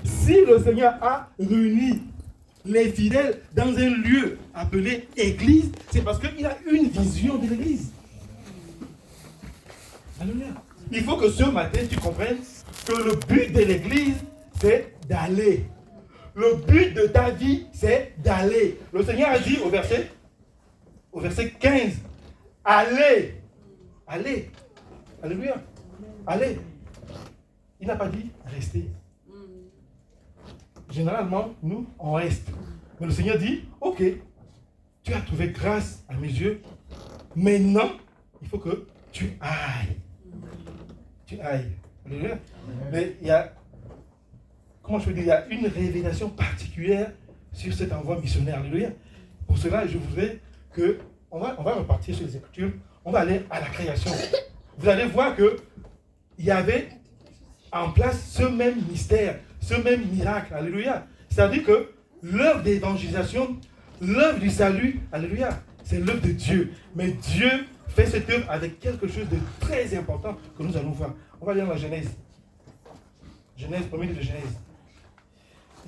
Si le Seigneur a réuni les fidèles dans un lieu appelé Église, c'est parce qu'il a une vision de l'Église. Alléluia. Il faut que ce matin, tu comprennes que le but de l'Église, c'est d'aller. Le but de ta vie, c'est d'aller. Le Seigneur a dit au verset 15, allez. Allez. Alléluia. Allez. Il n'a pas dit rester. Généralement, nous, on reste. Mais le Seigneur dit, ok, tu as trouvé grâce à mes yeux. Maintenant, il faut que tu ailles. Tu ailles. Alléluia. Mais il y a, comment je peux dire, il y a une révélation particulière sur cet envoi missionnaire. Alléluia. Pour cela, je voudrais que, on va repartir sur les Écritures, on va aller à la création. Vous allez voir que il y avait en place ce même mystère, ce même miracle. Alléluia. C'est-à-dire que l'œuvre d'évangélisation, l'œuvre du salut, alléluia, c'est l'œuvre de Dieu. Mais Dieu fait cette œuvre avec quelque chose de très important que nous allons voir. On va lire dans la Genèse. Genèse, premier livre de Genèse.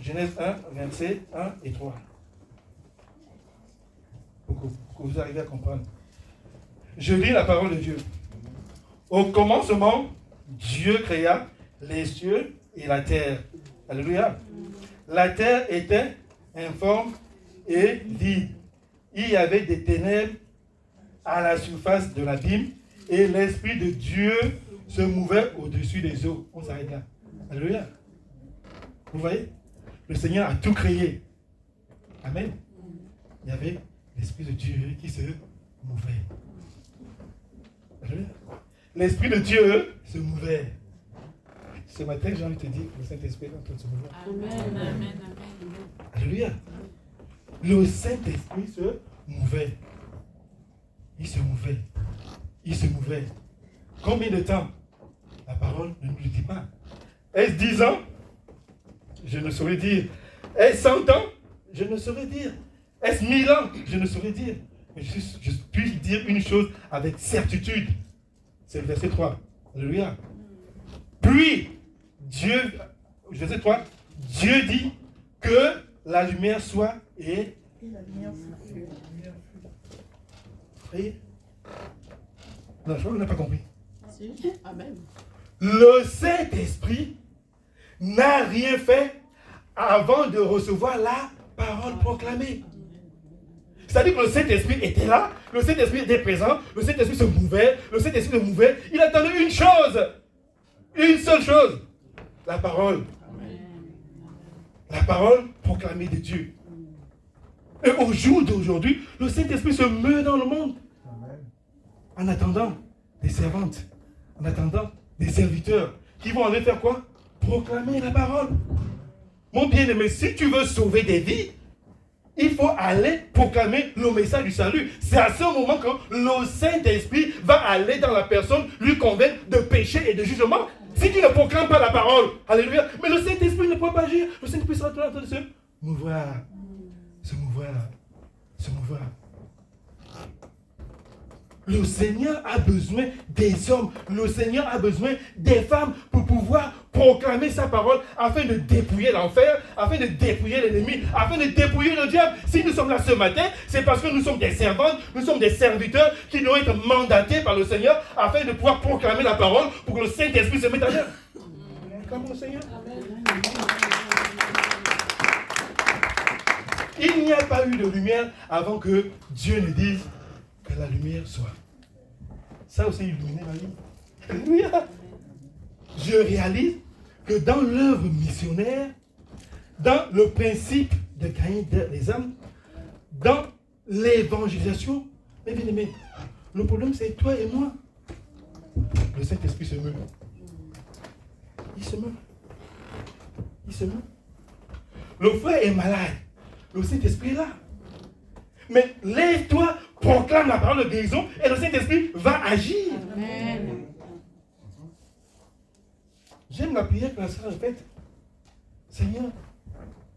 Genèse 1, versets 1 et 3. Pour que vous arriviez à comprendre. Je lis la parole de Dieu. Au commencement, Dieu créa les cieux et la terre. Alléluia. La terre était informe et vide. Il y avait des ténèbres à la surface de l'abîme et l'Esprit de Dieu se mouvait au-dessus des eaux. On s'arrête là. Alléluia. Vous voyez? Le Seigneur a tout créé. Amen. Il y avait l'Esprit de Dieu qui se mouvait. Alléluia. L'Esprit de Dieu se mouvait. Ce matin, j'ai envie de te dire que le Saint-Esprit est en train de se mouvoir. Amen, amen, amen. Alléluia. Le Saint-Esprit se mouvait. Il se mouvait. Il se mouvait. Combien de temps? La parole ne nous le dit pas. Est-ce 10 ans? Je ne saurais dire. Est-ce 100 ans? Je ne saurais dire. Est-ce 1000 ans? Je ne saurais dire. Mais je puis dire une chose avec certitude. C'est le verset 3. Alléluia. Puis, Dieu, verset 3, Dieu dit que la lumière soit et la lumière fut. Vous voyez? Non, je crois qu'on n'a pas compris. Amen. Le Saint-Esprit n'a rien fait avant de recevoir la parole proclamée. C'est-à-dire que le Saint-Esprit était là, le Saint-Esprit était présent, le Saint-Esprit se mouvait, le Saint-Esprit se mouvait. Il attendait une chose, une seule chose, la parole. La parole proclamée de Dieu. Et au jour d'aujourd'hui, le Saint-Esprit se meut dans le monde. En attendant des servantes, en attendant des serviteurs qui vont aller faire quoi? Proclamer la parole. Mon bien-aimé, si tu veux sauver des vies, il faut aller proclamer le message du salut. C'est à ce moment que le Saint-Esprit va aller dans la personne, lui convaincre de péché et de jugement. Si tu ne proclames pas la parole, alléluia, mais le Saint-Esprit ne peut pas agir. Le Saint-Esprit sera en train de se mouvoir, se mouvoir, se mouvoir. Le Seigneur a besoin des hommes, le Seigneur a besoin des femmes pour pouvoir proclamer sa parole afin de dépouiller l'enfer, afin de dépouiller l'ennemi, afin de dépouiller le diable. Si nous sommes là ce matin, c'est parce que nous sommes des servantes, nous sommes des serviteurs qui doivent être mandatés par le Seigneur afin de pouvoir proclamer la parole pour que le Saint-Esprit se mette en œuvre. Comment, Seigneur? Il n'y a pas eu de lumière avant que Dieu ne dise que la lumière soit. Ça aussi illuminer ma vie. Alléluia. Je réalise que dans l'œuvre missionnaire, dans le principe de gagner les âmes, dans l'évangélisation, mes bien-aimés, le problème c'est toi et moi. Le Saint-Esprit se meut. Il se meut. Il se meut. Le frère est malade. Le Saint-Esprit est là. Mais lève-toi, proclame la parole de guérison et le Saint-Esprit va agir. Amen. J'aime la prière que la sœur répète. Seigneur,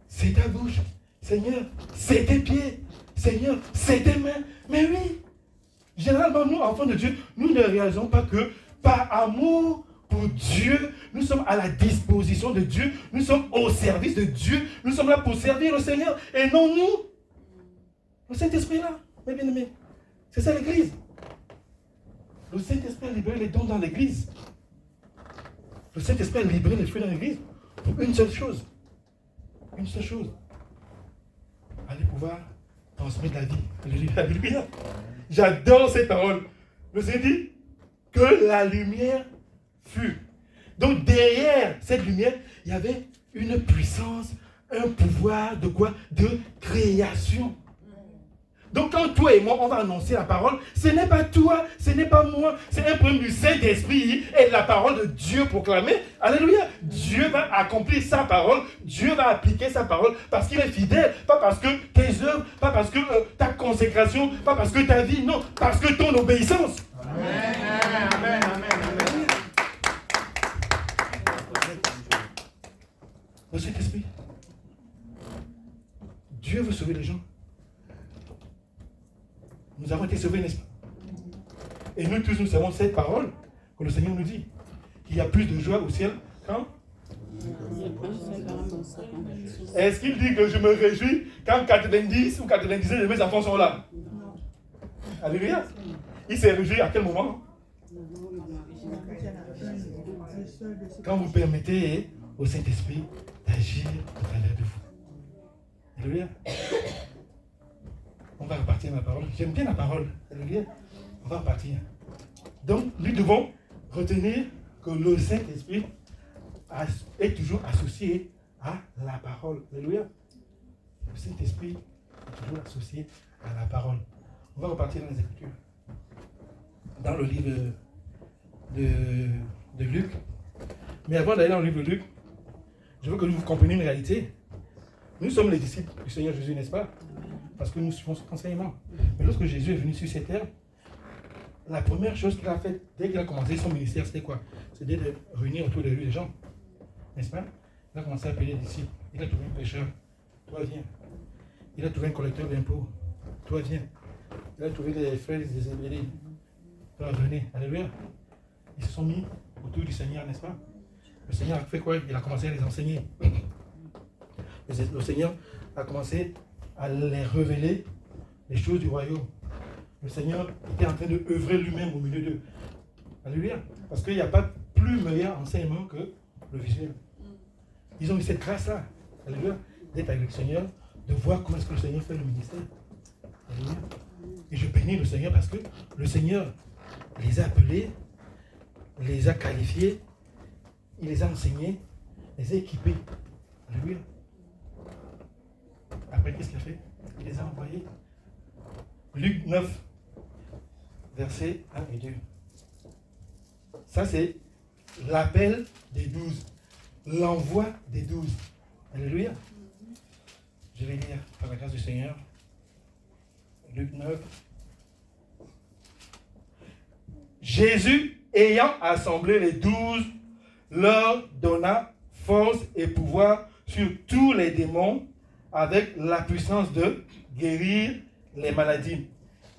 c'est ta bouche. Seigneur, c'est tes pieds. Seigneur, c'est tes mains. Mais oui, généralement, nous, enfants de Dieu, nous ne réalisons pas que par amour pour Dieu, nous sommes à la disposition de Dieu, nous sommes au service de Dieu, nous sommes là pour servir le Seigneur et non nous. Le Saint-Esprit est là, mes bien-aimés. C'est ça l'Église. Le Saint-Esprit a libéré les dons dans l'Église. Le Saint-Esprit a libéré les fruits dans l'Église pour une seule chose. Une seule chose. Allez pouvoir transmettre la vie. Alléluia. J'adore cette parole. Le Seigneur dit que la lumière fut. Donc derrière cette lumière, il y avait une puissance, un pouvoir de quoi? De création. Donc quand toi et moi, on va annoncer la parole, ce n'est pas toi, ce n'est pas moi, c'est un problème du Saint-Esprit et la parole de Dieu proclamée. Alléluia. Dieu va accomplir sa parole, Dieu va appliquer sa parole parce qu'il est fidèle, pas parce que tes œuvres, pas parce que ta consécration, pas parce que ta vie, non, parce que ton obéissance. Amen, amen, amen, amen. Le Saint-Esprit. Dieu veut sauver les gens. Nous avons été sauvés, n'est-ce pas? Et nous tous, nous savons cette parole que le Seigneur nous dit. Qu'il y a plus de joie au ciel quand? Est-ce qu'il dit que je me réjouis quand 90 ou 99 de mes enfants sont là? Alléluia. Il s'est réjoui à quel moment? Quand vous permettez au Saint-Esprit d'agir au travers de vous. Alléluia. On va repartir ma parole. J'aime bien la parole. Alléluia. On va repartir. Donc, nous devons retenir que le Saint-Esprit est toujours associé à la parole. Alléluia. Le Saint-Esprit est toujours associé à la parole. On va repartir dans les Écritures. Dans le livre de Luc. Mais avant d'aller dans le livre de Luc, je veux que vous compreniez une réalité. Nous sommes les disciples du Seigneur Jésus, n'est-ce pas? Parce que nous suivons son enseignement. Mais lorsque Jésus est venu sur cette terre, la première chose qu'il a faite, dès qu'il a commencé son ministère, c'était quoi? C'était de réunir autour de lui les gens. N'est-ce pas? Il a commencé à appeler les disciples. Il a trouvé un pécheur. Toi, viens. Il a trouvé un collecteur d'impôts. Toi, viens. Il a trouvé des frères des Zébédée. Toi, venez. Alléluia. Ils se sont mis autour du Seigneur, n'est-ce pas? Le Seigneur a fait quoi? Il a commencé à les enseigner. Le Seigneur a commencé à les révéler les choses du royaume. Le Seigneur était en train de œuvrer lui-même au milieu d'eux. Alléluia. Parce qu'il n'y a pas plus meilleur enseignement que le visuel. Ils ont eu cette grâce-là. Alléluia. D'être avec le Seigneur, de voir comment est-ce que le Seigneur fait le ministère. Alléluia. Et je bénis le Seigneur parce que le Seigneur les a appelés, les a qualifiés, il les a enseignés, les a équipés. Alléluia. Après, qu'est-ce qu'il a fait? Il les a envoyés. Luc 9, versets 1 et 2. Ça, c'est l'appel des 12. L'envoi des 12. Alléluia. Je vais lire par la grâce du Seigneur. Luc 9. Jésus, ayant assemblé les 12, leur donna force et pouvoir sur tous les démons avec la puissance de guérir les maladies.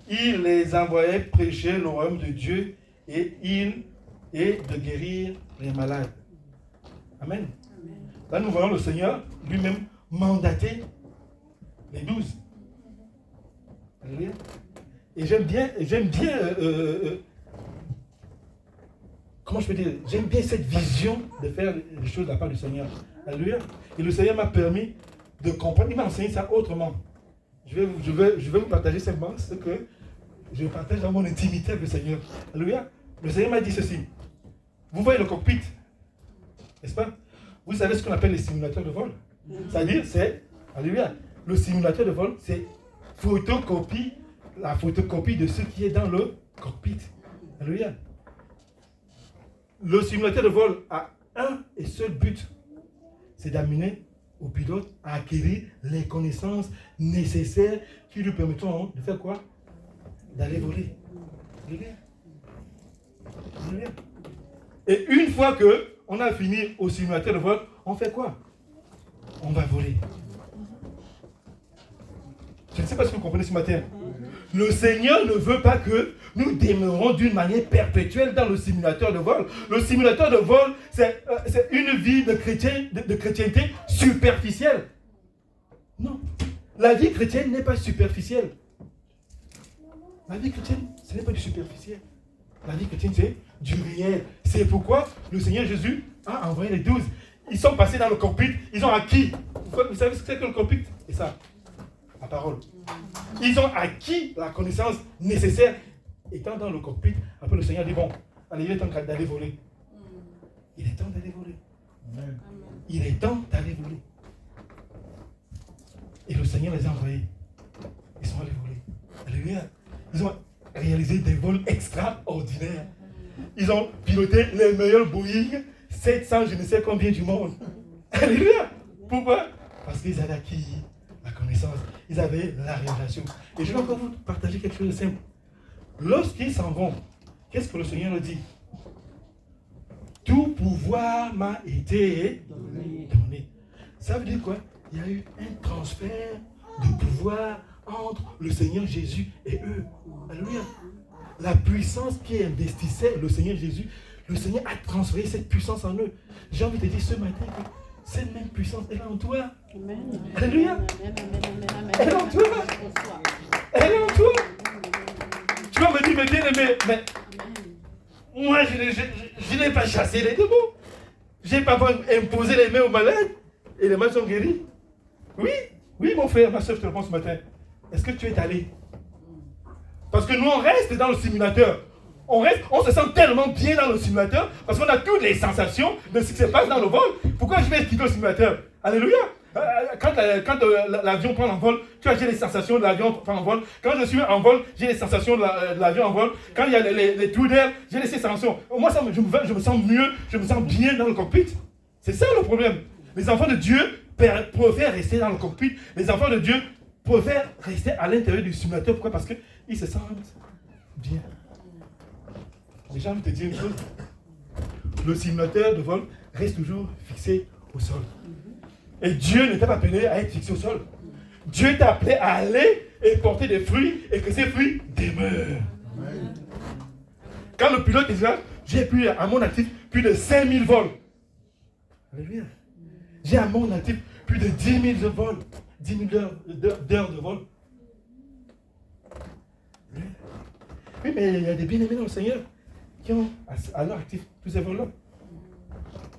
Il les envoyait prêcher le royaume de Dieu et de guérir les malades. Amen. Là, nous voyons le Seigneur lui-même mandater les 12. Alléluia. Et j'aime bien comment je peux dire, j'aime bien cette vision de faire les choses de la part du Seigneur. Alléluia. Et le Seigneur m'a permis de comprendre, il m'a enseigné ça autrement. Je vais vous partager simplement ce que je partage dans mon intimité avec le Seigneur. Alléluia. Le Seigneur m'a dit ceci. Vous voyez le cockpit, n'est-ce pas? Vous savez ce qu'on appelle les simulateurs de vol. C'est-à-dire, c'est, alléluia, le simulateur de vol, c'est la photocopie de ce qui est dans le cockpit. Alléluia. Le simulateur de vol a un et seul but, c'est d'amener au pilote à acquérir les connaissances nécessaires qui lui permettront de faire quoi? D'aller voler. Alléluia. Alléluia. Et une fois qu'on a fini au simulateur de vol, on fait quoi? On va voler. Je ne sais pas si vous comprenez ce matin. Le Seigneur ne veut pas que nous demeurons d'une manière perpétuelle dans le simulateur de vol. Le simulateur de vol, c'est une vie de chrétienté superficielle. Non. La vie chrétienne n'est pas superficielle. La vie chrétienne, ce n'est pas du superficiel. La vie chrétienne, c'est du réel. C'est pourquoi le Seigneur Jésus a envoyé les 12. Ils sont passés dans le cockpit, ils ont acquis. Vous savez ce que c'est que le cockpit? C'est ça, la parole. Ils ont acquis la connaissance nécessaire. Étant dans le cockpit, après le Seigneur dit, bon, allez, il est temps d'aller voler. Il est temps d'aller voler. Amen. Il est temps d'aller voler. Et le Seigneur les a envoyés. Ils sont allés voler. Alléluia. Ils ont réalisé des vols extraordinaires. Ils ont piloté les meilleurs Boeing 700, je ne sais combien du monde. Alléluia. Pourquoi? Parce qu'ils avaient acquis la connaissance. Ils avaient la révélation. Et je vais encore vous partager quelque chose de simple. Lorsqu'ils s'en vont, qu'est-ce que le Seigneur leur dit? Tout pouvoir m'a été donné. Ça veut dire quoi? Il y a eu un transfert de pouvoir entre le Seigneur Jésus et eux. Alléluia. La puissance qui investissait le Seigneur Jésus, le Seigneur a transféré cette puissance en eux. J'ai envie de te dire ce matin que cette même puissance est en toi. Amen. Alléluia. Elle est en toi. Elle est en toi. Tu vas me dire, mais bien aimé, mais moi je n'ai pas chassé les démons. Je n'ai pas imposé les mains aux malades et les malades sont guéris. Oui mon frère, ma soeur, je te réponds ce matin. Est-ce que tu es allé? Parce que nous, on reste dans le simulateur. On se sent tellement bien dans le simulateur parce qu'on a toutes les sensations de ce qui se passe dans le vol. Pourquoi je vais quitter le simulateur? Alléluia. Quand l'avion prend en vol, tu vois, j'ai les sensations de l'avion prend en vol. Quand je suis en vol, j'ai les sensations de l'avion en vol. Quand il y a les trous d'air, j'ai les sensations. Moi, je me sens mieux, je me sens bien dans le cockpit. C'est ça le problème. Les enfants de Dieu préfèrent rester dans le cockpit. Les enfants de Dieu préfèrent rester à l'intérieur du simulateur. Pourquoi? Parce qu'ils se sentent bien. Mais j'ai envie de te dire une chose. Le simulateur de vol reste toujours fixé au sol. Et Dieu ne t'a pas appelé à être fixé au sol. Dieu t'a appelé à aller et porter des fruits et que ces fruits demeurent. Amen. Quand le pilote est là, j'ai plus à mon actif plus de 5000 vols. Alléluia. J'ai à mon actif plus de 10 000 vols. 10 000 d'heures de vol. Oui, mais il y a des bien-aimés dans le Seigneur qui ont à leur actif tous ces vols-là.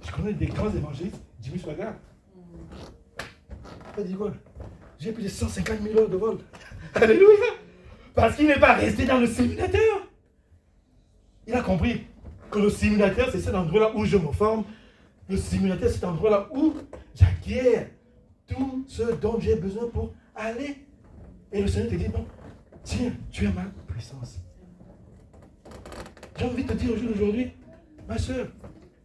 Je connais des grands évangélistes, Jimmy Swaggart. Il dit quoi? J'ai plus de 150 000 heures de vol. Alléluia! Parce qu'il n'est pas resté dans le simulateur. Il a compris que le simulateur, c'est cet endroit-là où je me forme. Le simulateur, c'est cet endroit-là où j'acquiers tout ce dont j'ai besoin pour aller. Et le Seigneur te dit, non, tiens, tu as ma puissance. J'ai envie de te dire aujourd'hui, ma soeur,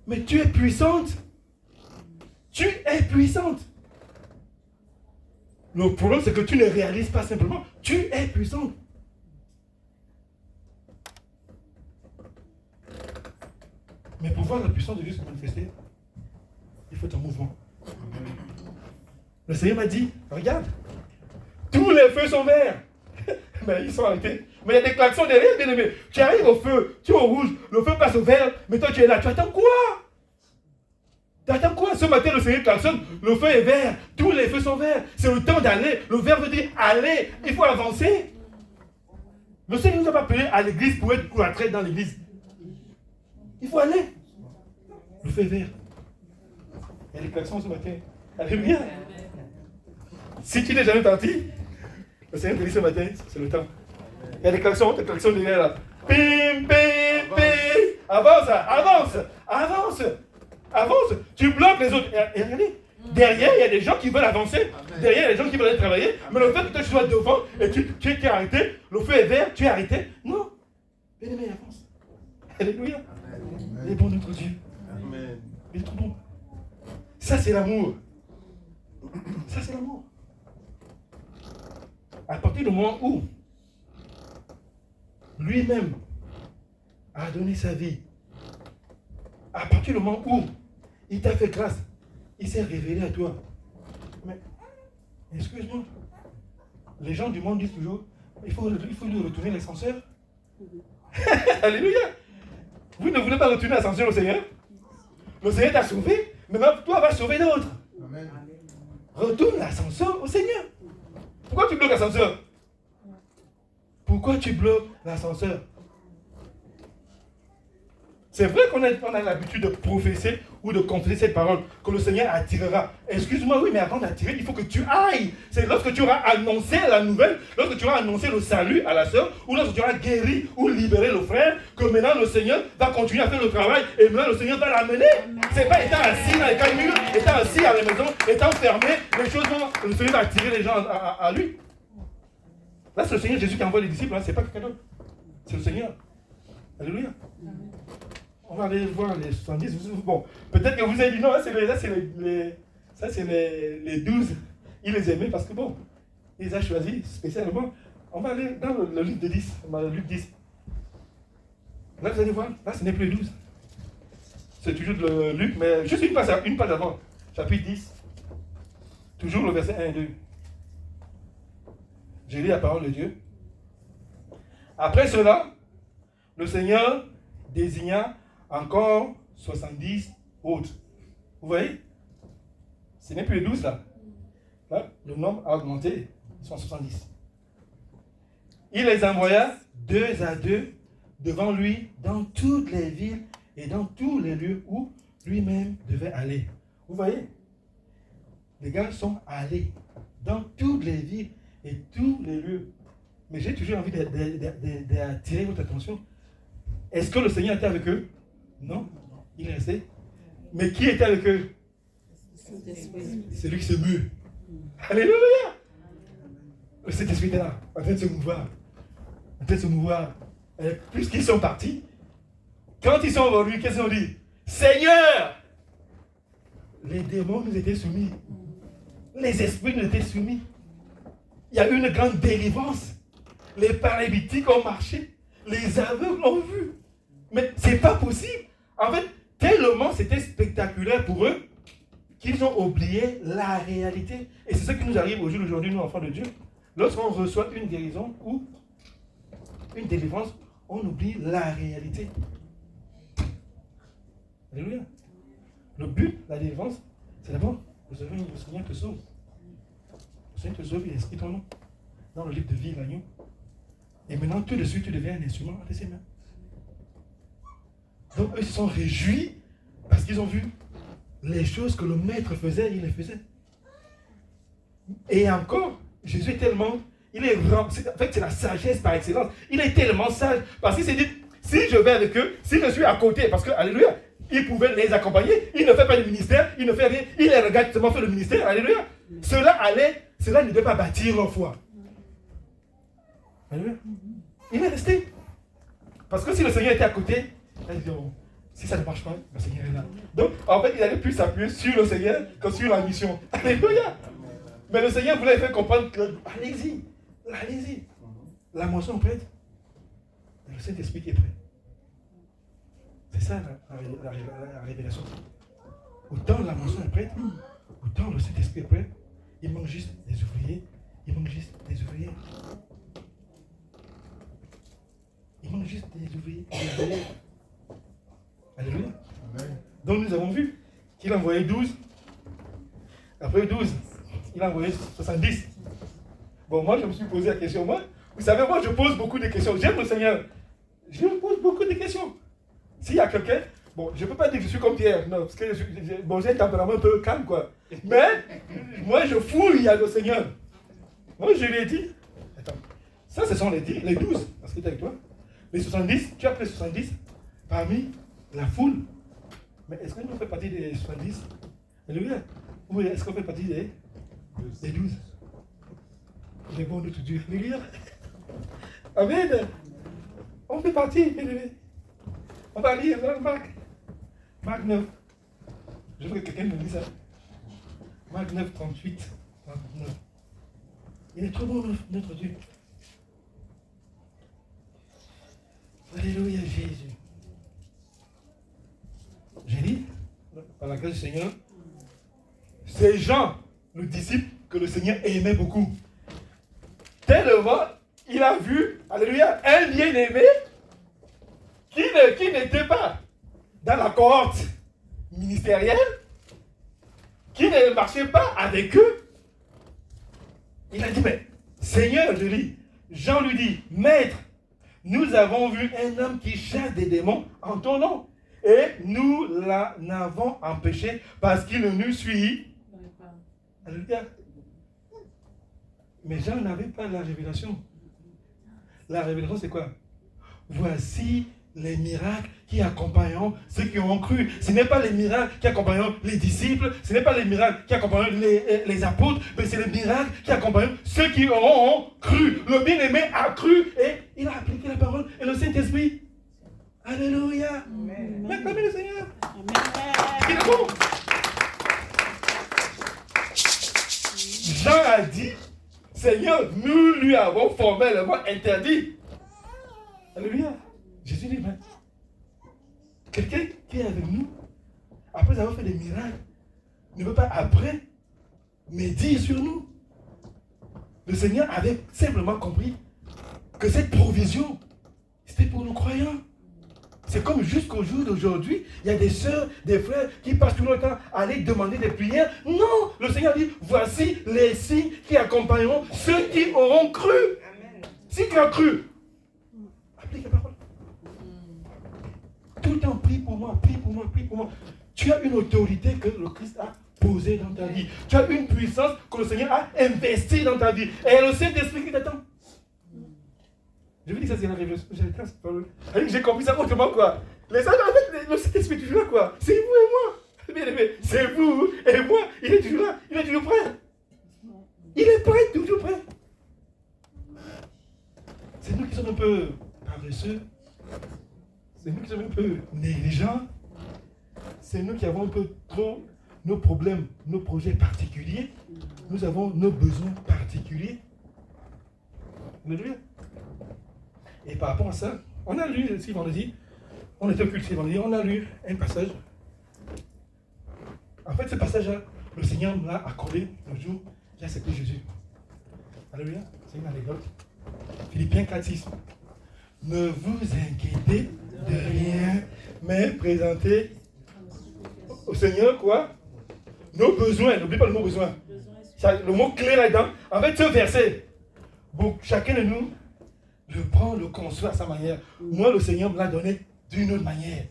mais tu es puissante. Tu es puissante. Le problème, c'est que tu ne réalises pas simplement. Tu es puissante. Mais pour voir la puissance de Dieu se manifester, il faut être en mouvement. Le Seigneur m'a dit, regarde, tous les feux sont verts. Mais ils sont arrêtés. Mais il y a des klaxons derrière, bien aimé. Tu arrives au feu, tu es au rouge, le feu passe au vert, mais toi tu es là. Tu attends quoi? Tu attends quoi? Ce matin, le Seigneur klaxonne, le feu est vert, tous les feux sont verts. C'est le temps d'aller. Le vert veut dire aller. Il faut avancer. Le Seigneur ne nous a pas appelés à l'église pour être cloîtrés dans l'église. Il faut aller. Le feu est vert. Il y a des klaxons ce matin. Alléluia. Si tu n'es jamais parti, le Seigneur te dit ce matin, c'est le temps. Il y a des klaxons derrière là. Pim, pim, pim. Avance, avance, avance, avance. Tu bloques les autres. Et regardez, derrière, il y a des gens qui veulent avancer. Derrière, il y a des gens qui veulent aller travailler. Mais le fait que toi, tu sois devant et tu es arrêté, le feu est vert, tu es arrêté. Non. Bien aimé, avance. Alléluia. Il est bon notre Dieu. Amen. Il est trop bon. Ça, c'est l'amour. Ça, c'est l'amour. À partir du moment où lui-même a donné sa vie, à partir du moment où il t'a fait grâce, il s'est révélé à toi. Mais, excuse-moi, les gens du monde disent toujours, Il faut lui retourner l'ascenseur. Alléluia. Vous ne voulez pas retourner l'ascenseur au Seigneur? Le Seigneur t'a sauvé. Maintenant, toi, va sauver d'autres. Amen. Retourne l'ascenseur au Seigneur. Pourquoi tu bloques l'ascenseur? Pourquoi tu bloques l'ascenseur? C'est vrai qu'on a l'habitude de professer ou de confesser cette parole, que le Seigneur attirera. Excuse-moi, oui, mais avant d'attirer, il faut que tu ailles. C'est lorsque tu auras annoncé la nouvelle, lorsque tu auras annoncé le salut à la sœur, ou lorsque tu auras guéri ou libéré le frère, que maintenant le Seigneur va continuer à faire le travail, et maintenant le Seigneur va l'amener. C'est pas étant assis dans les calmules, étant assis à la maison, étant fermé, les choses vont, le Seigneur va attirer les gens à lui. Là, c'est le Seigneur Jésus qui envoie les disciples, hein, c'est pas quelqu'un d'autre. C'est le Seigneur. Alléluia. On va aller voir les 70. Bon, peut-être que vous avez dit non, ça c'est les 12. Il les aimait parce que bon, il les a choisis spécialement. On va aller dans le livre de 10, le Luc 10. Là, vous allez voir, là, ce n'est plus 12. C'est toujours le Luc, mais juste une page avant. Chapitre 10. Toujours le verset 1 et 2. J'ai lu la parole de Dieu. Après cela, le Seigneur désigna encore 70 autres. Vous voyez? Ce n'est plus les 12 là. Là, le nombre a augmenté. Ils sont 70. Il les envoya 2 à 2 devant lui dans toutes les villes et dans tous les lieux où lui-même devait aller. Vous voyez? Les gars sont allés dans toutes les villes et tous les lieux. Mais j'ai toujours envie d'attirer votre attention. Est-ce que le Seigneur était avec eux? Non, il est resté. Mais qui était avec eux? C'est lui qui se meut. Alléluia! Le Saint-Esprit était là, en train de se mouvoir. En train de se mouvoir. Et puisqu'ils sont partis, quand ils sont revenus, qu'est-ce qu'ils ont dit? Seigneur! Les démons nous étaient soumis. Les esprits nous étaient soumis. Il y a eu une grande délivrance. Les paralytiques ont marché. Les aveugles ont vu. Mais ce n'est pas possible. En fait, tellement c'était spectaculaire pour eux qu'ils ont oublié la réalité. Et c'est ce qui nous arrive au jour d'aujourd'hui, nous, enfants de Dieu. Lorsqu'on reçoit une guérison ou une délivrance, on oublie la réalité. Alléluia. Le but de la délivrance, c'est d'abord, le Seigneur te sauve. Le Seigneur te sauve, il inscrit ton nom dans le livre de vie, l'agneau. Et maintenant, tout de suite, tu deviens un instrument entre ses mains. Donc, eux se sont réjouis parce qu'ils ont vu les choses que le maître faisait, il les faisait. Et encore, Jésus est tellement, en fait, c'est la sagesse par excellence. Il est tellement sage parce qu'il s'est dit, si je vais avec eux, si je suis à côté, parce que, alléluia, il pouvait les accompagner, il ne fait pas le ministère, il ne fait rien, il les regarde seulement faire le ministère, alléluia. Cela ne devait pas bâtir leur foi. Alléluia. Il est resté. Parce que si le Seigneur était à côté, il dit, oh, si ça ne marche pas, le Seigneur est là. Donc, en fait, il allait plus s'appuyer sur le Seigneur que sur la mission. Alléluia. Mais le Seigneur voulait faire comprendre que, allez-y. La moisson est prête. Et le Saint-Esprit qui est prêt. C'est ça la révélation. Autant la moisson est prête, autant le Saint-Esprit est prêt. Il manque juste des ouvriers. Il manque juste des ouvriers. Alléluia. Amen. Donc nous avons vu qu'il a envoyé 12. Après 12, il a envoyé 70. Bon, moi je me suis posé la question. Moi, vous savez, moi je pose beaucoup de questions. J'aime le Seigneur. Je me pose beaucoup de questions. S'il y a quelqu'un, bon, je ne peux pas dire que je suis comme Pierre. Non, parce que j'ai un tempérament un peu calme, quoi. Mais moi je fouille à le Seigneur. Moi je lui ai dit, attends, ça ce sont les 12, parce que tu es avec toi. Les 70, tu as pris les 70 parmi la foule. Mais est-ce que nous fait partie des 70? Alléluia. Oui, est-ce qu'on fait partie des 12? Les bons de tout Dieu. Alléluia. Amen. On fait partie, bien-aimé. On va lire dans Marc 9. Je veux que quelqu'un me dise ça. Marc 9, 38. 39. Il est trop bon, notre Dieu. Alléluia, Jésus. J'ai dit, par la grâce du Seigneur, ces gens, le disciple que le Seigneur aimait beaucoup, tellement, il a vu, alléluia, un bien-aimé qui n'était pas dans la cohorte ministérielle, qui ne marchait pas avec eux. Il a dit, mais Seigneur, je lis, Jean lui dit, Maître, nous avons vu un homme qui chasse des démons en ton nom. Et nous l'avons empêché parce qu'il ne nous suit. Alléluia. Mais Jean n'avait pas la révélation. La révélation, c'est quoi? Voici les miracles qui accompagneront ceux qui ont cru. Ce n'est pas les miracles qui accompagneront les disciples, ce n'est pas les miracles qui accompagneront les apôtres, mais c'est les miracles qui accompagneront ceux qui auront cru. Le bien-aimé a cru et il a appliqué la parole. Et le Saint-Esprit, alléluia. Amen. Acclamez le Seigneur. Amen. Il est bon. Jean a dit, Seigneur, nous lui avons formellement interdit. Alléluia. Jésus dit, mais quelqu'un qui est avec nous, après avoir fait des miracles, ne veut pas après médire sur nous. Le Seigneur avait simplement compris que cette provision, c'était pour nos croyants. C'est comme jusqu'au jour d'aujourd'hui, il y a des sœurs, des frères qui passent tout le temps à aller demander des prières. Non, le Seigneur dit, voici les signes qui accompagneront ceux qui auront cru. Amen. Si tu as cru, applique la parole. Tout le temps, prie pour moi, prie pour moi, prie pour moi. Tu as une autorité que le Christ a posée dans ta vie. Tu as une puissance que le Seigneur a investie dans ta vie. Et le Saint-Esprit qui t'attend. Je vous dis que ça, c'est la révélation. J'ai compris ça autrement, quoi. Les gens, en fait, le Saint-Esprit est toujours là, quoi. C'est vous et moi. Bien aimé, c'est vous et moi. Il est toujours là. Il est toujours prêt. Il est prêt, toujours prêt. C'est nous qui sommes un peu paresseux. C'est nous qui sommes un peu négligents. C'est nous qui avons un peu trop nos problèmes, nos projets particuliers. Nous avons nos besoins particuliers. Alléluia. Et par rapport à ça, on a lu ici vendredi, on était au culte vendredi, on a lu un passage. En fait, ce passage-là, le Seigneur me l'a accordé le jour où j'ai accepté Jésus. Alléluia. C'est une anecdote. Philippiens 4:6. Ne vous inquiétez de rien, mais présentez au Seigneur quoi? Nos besoins. N'oublie pas le mot besoin. Le mot clé là-dedans. En fait, ce verset, chacun de nous le prend, le conçoit à sa manière. Moi, le Seigneur me l'a donné d'une autre manière.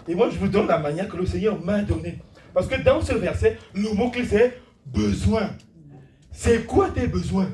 Et moi, je vous donne la manière que le Seigneur m'a donnée. Parce que dans ce verset, le mot-clé, c'est besoin. C'est quoi tes besoins?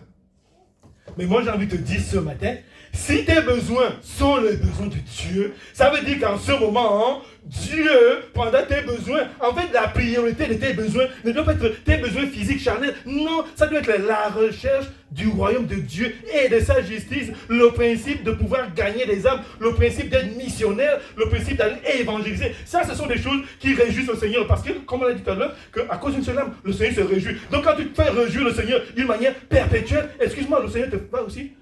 Mais moi, j'ai envie de te dire ce matin, si tes besoins sont les besoins de Dieu, ça veut dire qu'en ce moment, Dieu, pendant tes besoins, en fait, la priorité de tes besoins ne doit pas être tes besoins physiques, charnels. Non, ça doit être la recherche du royaume de Dieu et de sa justice, le principe de pouvoir gagner des âmes, le principe d'être missionnaire, le principe d'aller évangéliser. Ça, ce sont des choses qui réjouissent le Seigneur. Parce que, comme on l'a dit tout à l'heure, qu'à cause d'une seule âme, le Seigneur se réjouit. Donc, quand tu te fais réjouir le Seigneur d'une manière perpétuelle, excuse-moi, le Seigneur te va aussi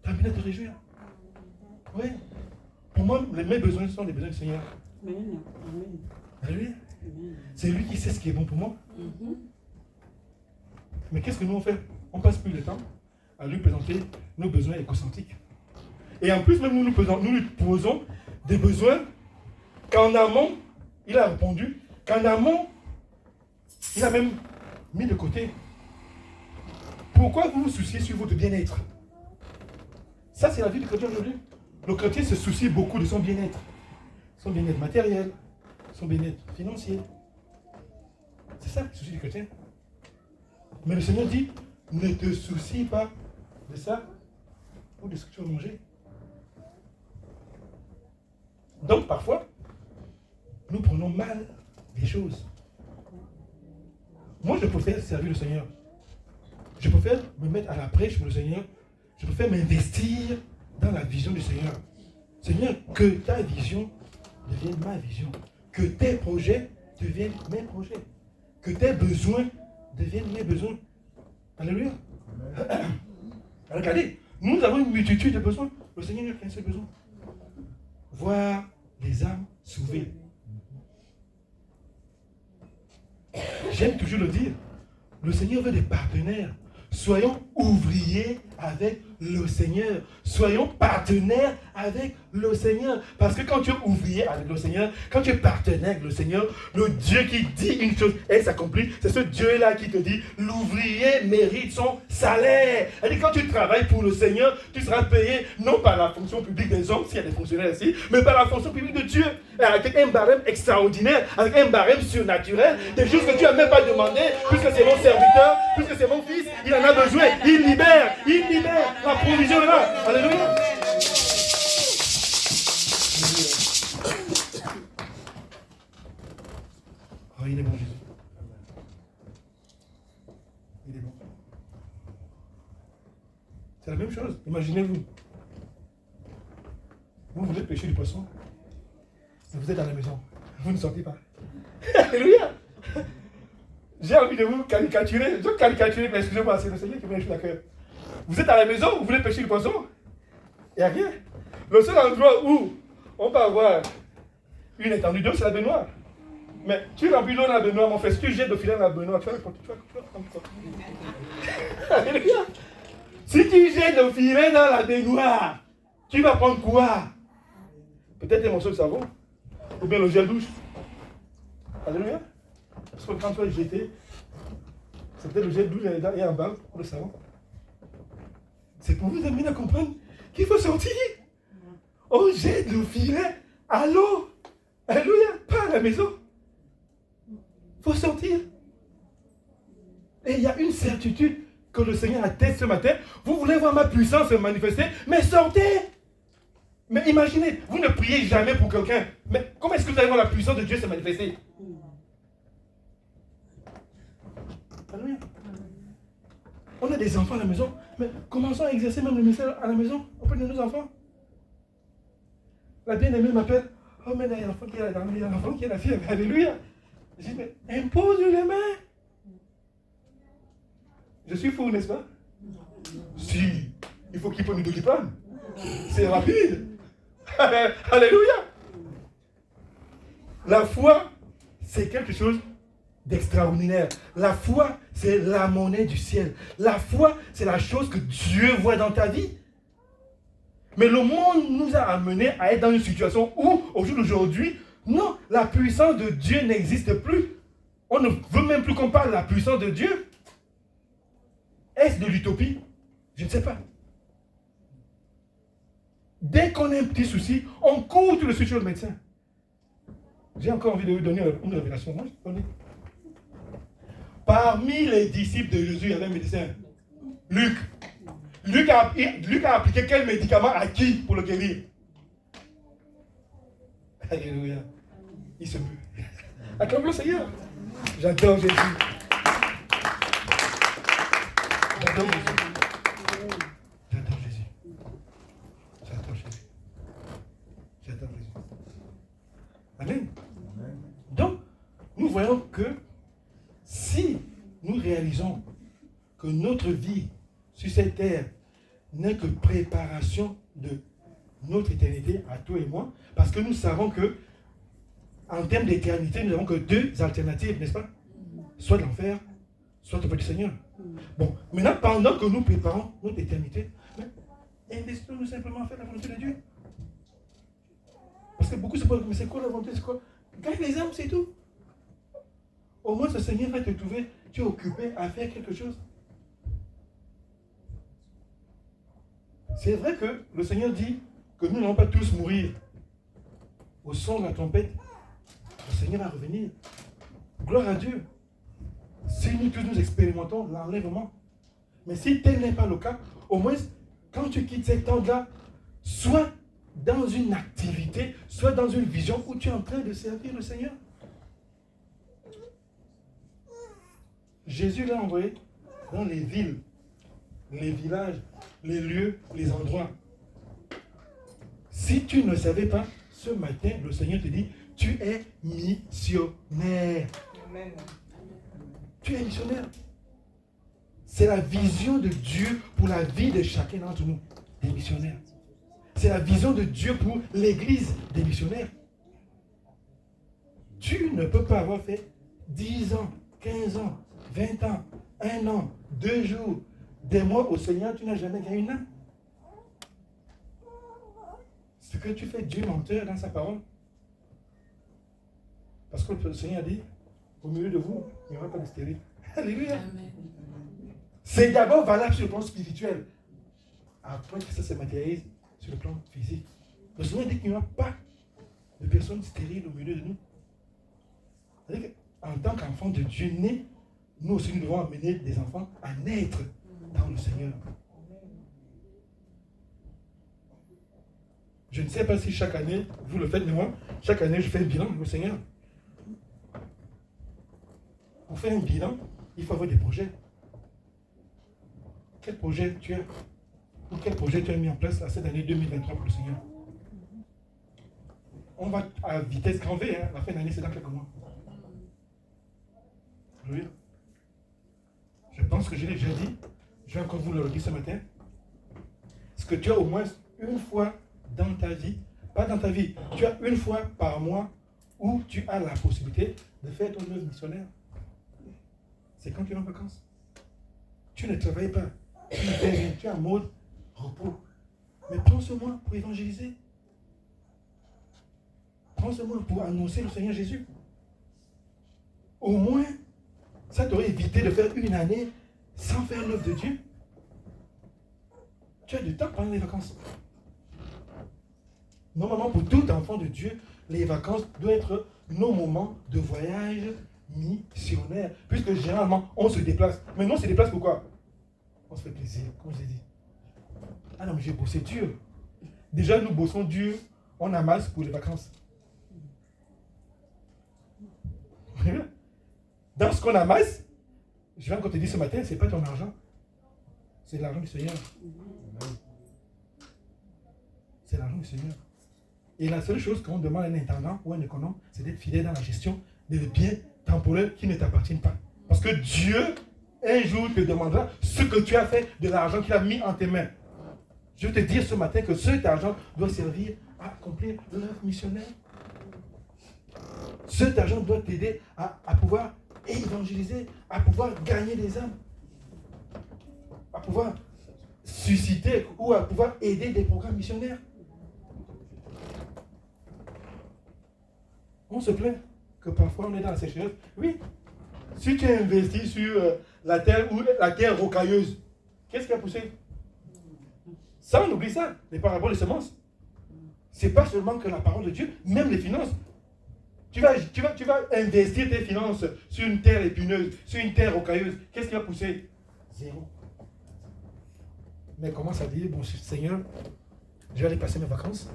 t'amener à te réjouir. Oui. Pour moi, mes besoins sont les besoins du Seigneur. Amen. Alléluia. C'est lui qui sait ce qui est bon pour moi. Mais qu'est-ce que nous on fait? On passe plus le temps à lui présenter nos besoins égocentriques. Et en plus, même nous lui posons des besoins qu'en amont, il a répondu, qu'en amont, il a même mis de côté. Pourquoi vous vous souciez sur votre bien-être? Ça, c'est la vie du chrétien aujourd'hui. Le chrétien se soucie beaucoup de son bien-être. Son bien-être matériel, son bien-être financier. C'est ça le souci du chrétien. Mais le Seigneur dit, ne te soucie pas de ça ou de ce que tu vas manger. Donc parfois, nous prenons mal les choses. Moi, je préfère servir le Seigneur. Je préfère me mettre à la prêche pour le Seigneur. Je préfère m'investir dans la vision du Seigneur. Seigneur, que ta vision devienne ma vision. Que tes projets deviennent mes projets. Que tes besoins deviennent mes besoins. Alléluia. Regardez, nous avons une multitude de besoins. Le Seigneur n'a qu'un seul besoin. Voir les âmes sauvées. J'aime toujours le dire. Le Seigneur veut des partenaires. Soyons ouvriers avec le Seigneur. Soyons partenaires avec le Seigneur. Parce que quand tu es ouvrier avec le Seigneur, quand tu es partenaire avec le Seigneur, le Dieu qui dit une chose et s'accomplit, c'est ce Dieu-là qui te dit, l'ouvrier mérite son salaire. C'est-à-dire quand tu travailles pour le Seigneur, tu seras payé non par la fonction publique des hommes, s'il y a des fonctionnaires ici, mais par la fonction publique de Dieu. Avec un barème extraordinaire, avec un barème surnaturel, des choses que tu n'as même pas demandé, puisque c'est mon serviteur, puisque c'est mon fils, il en a besoin, il libère, la provision est là. Alléluia. Oh, il est bon, Jésus. Il est bon. C'est la même chose. Imaginez-vous. Vous voulez pêcher du poisson. Vous êtes à la maison. Vous ne sortez pas. Alléluia. J'ai envie de vous caricaturer. Je vais caricaturer, mais excusez-moi, c'est le Seigneur qui me lève la cœur. Vous êtes à la maison, vous voulez pêcher du poisson. Il n'y a rien. Le seul endroit où on peut avoir une étendue d'eau, c'est la baignoire. Mais tu remplis l'eau dans la baignoire, mon frère. Si tu jettes le filet dans la baignoire, tu vas prendre. Alléluia. Si tu jettes le filet dans la baignoire, tu vas prendre quoi? Peut-être un morceau de savon. Ou bien le gel douche. Alléluia. Parce que quand tu vas jeter, c'est peut-être le gel douche et en bas pour le savon. C'est pour vous amener à comprendre qu'il faut sortir. On jette le filet à l'eau. Alléluia. Pas à la maison. Il faut sortir. Et il y a une certitude que le Seigneur atteste ce matin. Vous voulez voir ma puissance se manifester, mais sortez. Mais imaginez, vous ne priez jamais pour quelqu'un. Mais comment est-ce que vous allez voir la puissance de Dieu se manifester? Alléluia. On a des enfants à la maison, mais commençons à exercer même le ministère à la maison auprès de nos enfants. La bien-aimée m'appelle. Oh, mais il y a l'enfant qui est là, il y a l'enfant qui est la fille. Alléluia. Je dis, mais impose les mains. Je suis fou, n'est-ce pas? Si, il faut qu'il prenne une doliprane. C'est rapide. Alléluia. La foi, c'est quelque chose d'extraordinaire. La foi, c'est la monnaie du ciel. La foi, c'est la chose que Dieu voit dans ta vie. Mais le monde nous a amenés à être dans une situation où, au jour d'aujourd'hui, non, la puissance de Dieu n'existe plus. On ne veut même plus qu'on parle de la puissance de Dieu. Est-ce de l'utopie? Je ne sais pas. Dès qu'on a un petit souci, on court tout de suite chez le médecin. J'ai encore envie de vous donner une révélation. Moi, je connais. Parmi les disciples de Jésus, il y avait un médecin. Luc. Luc a appliqué quel médicament à qui pour le guérir? Alléluia. Il se meut. Acclame le Seigneur. J'adore Jésus. J'adore Jésus. J'adore Jésus. J'adore Jésus. J'adore Jésus. Amen. Donc, nous voyons que si nous réalisons que notre vie sur cette terre n'est que préparation de notre éternité à toi et moi, parce que nous savons que en termes d'éternité, nous n'avons que deux alternatives, n'est-ce pas? Soit l'enfer, soit auprès du Seigneur. Bon, maintenant, pendant que nous préparons notre éternité, investissons-nous simplement à faire la volonté de Dieu. Parce que beaucoup se posent, mais c'est quoi la volonté? C'est quoi? Gagne les âmes, c'est tout. Au moins, ce Seigneur va te trouver, tu es occupé à faire quelque chose. C'est vrai que le Seigneur dit que nous n'allons pas tous mourir. Au son de la trompette, le Seigneur va revenir. Gloire à Dieu. Si nous tous nous expérimentons l'enlèvement. Mais si tel n'est pas le cas, au moins, quand tu quittes cet temps-là, soit dans une activité, soit dans une vision où tu es en train de servir le Seigneur. Jésus l'a envoyé dans les villes, les villages, les lieux, les endroits. Si tu ne savais pas, ce matin, le Seigneur te dit, tu es missionnaire. Amen. Tu es missionnaire. C'est la vision de Dieu pour la vie de chacun d'entre nous, des missionnaires. C'est la vision de Dieu pour l'église des missionnaires. Tu ne peux pas avoir fait 10 ans, 15 ans, 20 ans, 1 an, 2 jours, des mois au Seigneur, tu n'as jamais gagné une âme. ce que tu fais Dieu menteur dans sa parole. Parce que le Seigneur a dit, au milieu de vous, il n'y aura pas de stérile. Alléluia. Amen. C'est d'abord valable sur le plan spirituel. Après que ça se matérialise sur le plan physique. Le Seigneur dit qu'il n'y aura pas de personnes stériles au milieu de nous. C'est-à-dire qu'en tant qu'enfant de Dieu né, nous aussi nous devons amener des enfants à naître dans le Seigneur. Je ne sais pas si chaque année, vous le faites, mais moi, chaque année, je fais un bilan avec le Seigneur. Pour faire un bilan, il faut avoir des projets. Quel projet tu as? Ou quel projet tu as mis en place à cette année 2023 pour le Seigneur? On va à vitesse grand V, hein. La fin d'année, c'est dans quelques mois. Oui. Je pense que je l'ai déjà dit. Je vais encore vous le redire ce matin. Ce que tu as au moins une fois dans ta vie, pas dans ta vie, tu as une fois par mois où tu as la possibilité de faire ton œuvre missionnaire. C'est quand tu es en vacances. Tu ne travailles pas. Tu ne fais rien. Tu es en mode repos. Mais prends ce mois pour évangéliser. Prends ce mois pour annoncer le Seigneur Jésus. Au moins, ça t'aurait évité de faire une année sans faire l'œuvre de Dieu. Tu as du temps pendant les vacances. Normalement, pour tout enfant de Dieu, les vacances doivent être nos moments de voyage missionnaire. Puisque généralement, on se déplace. Mais nous, on se déplace pourquoi? On se fait plaisir, comme je l'ai dit. Ah non, mais j'ai bossé dur. Déjà, nous bossons dur, on amasse pour les vacances. Dans ce qu'on amasse, je vais encore te dire ce matin, ce n'est pas ton argent. C'est l'argent du Seigneur. C'est l'argent du Seigneur. Et la seule chose qu'on demande à un intendant ou à un économe, c'est d'être fidèle dans la gestion des biens temporels qui ne t'appartiennent pas. Parce que Dieu, un jour, te demandera ce que tu as fait de l'argent qu'il a mis en tes mains. Je vais te dire ce matin que cet argent doit servir à accomplir l'œuvre missionnaire. Cet argent doit t'aider à pouvoir évangéliser, à pouvoir gagner des âmes, à pouvoir susciter ou à pouvoir aider des programmes missionnaires. On se plaint que parfois on est dans la sécheresse. Oui, si tu as investi sur la terre ou la terre rocailleuse, qu'est-ce qui a poussé? Ça, on oublie ça, les paraboles des semences. Ce n'est pas seulement que la parole de Dieu, même les finances. Tu vas investir tes finances sur une terre épineuse, sur une terre rocailleuse. Qu'est-ce qui va pousser? Zéro. Mais commence à dire, bon Seigneur, je vais aller passer mes vacances.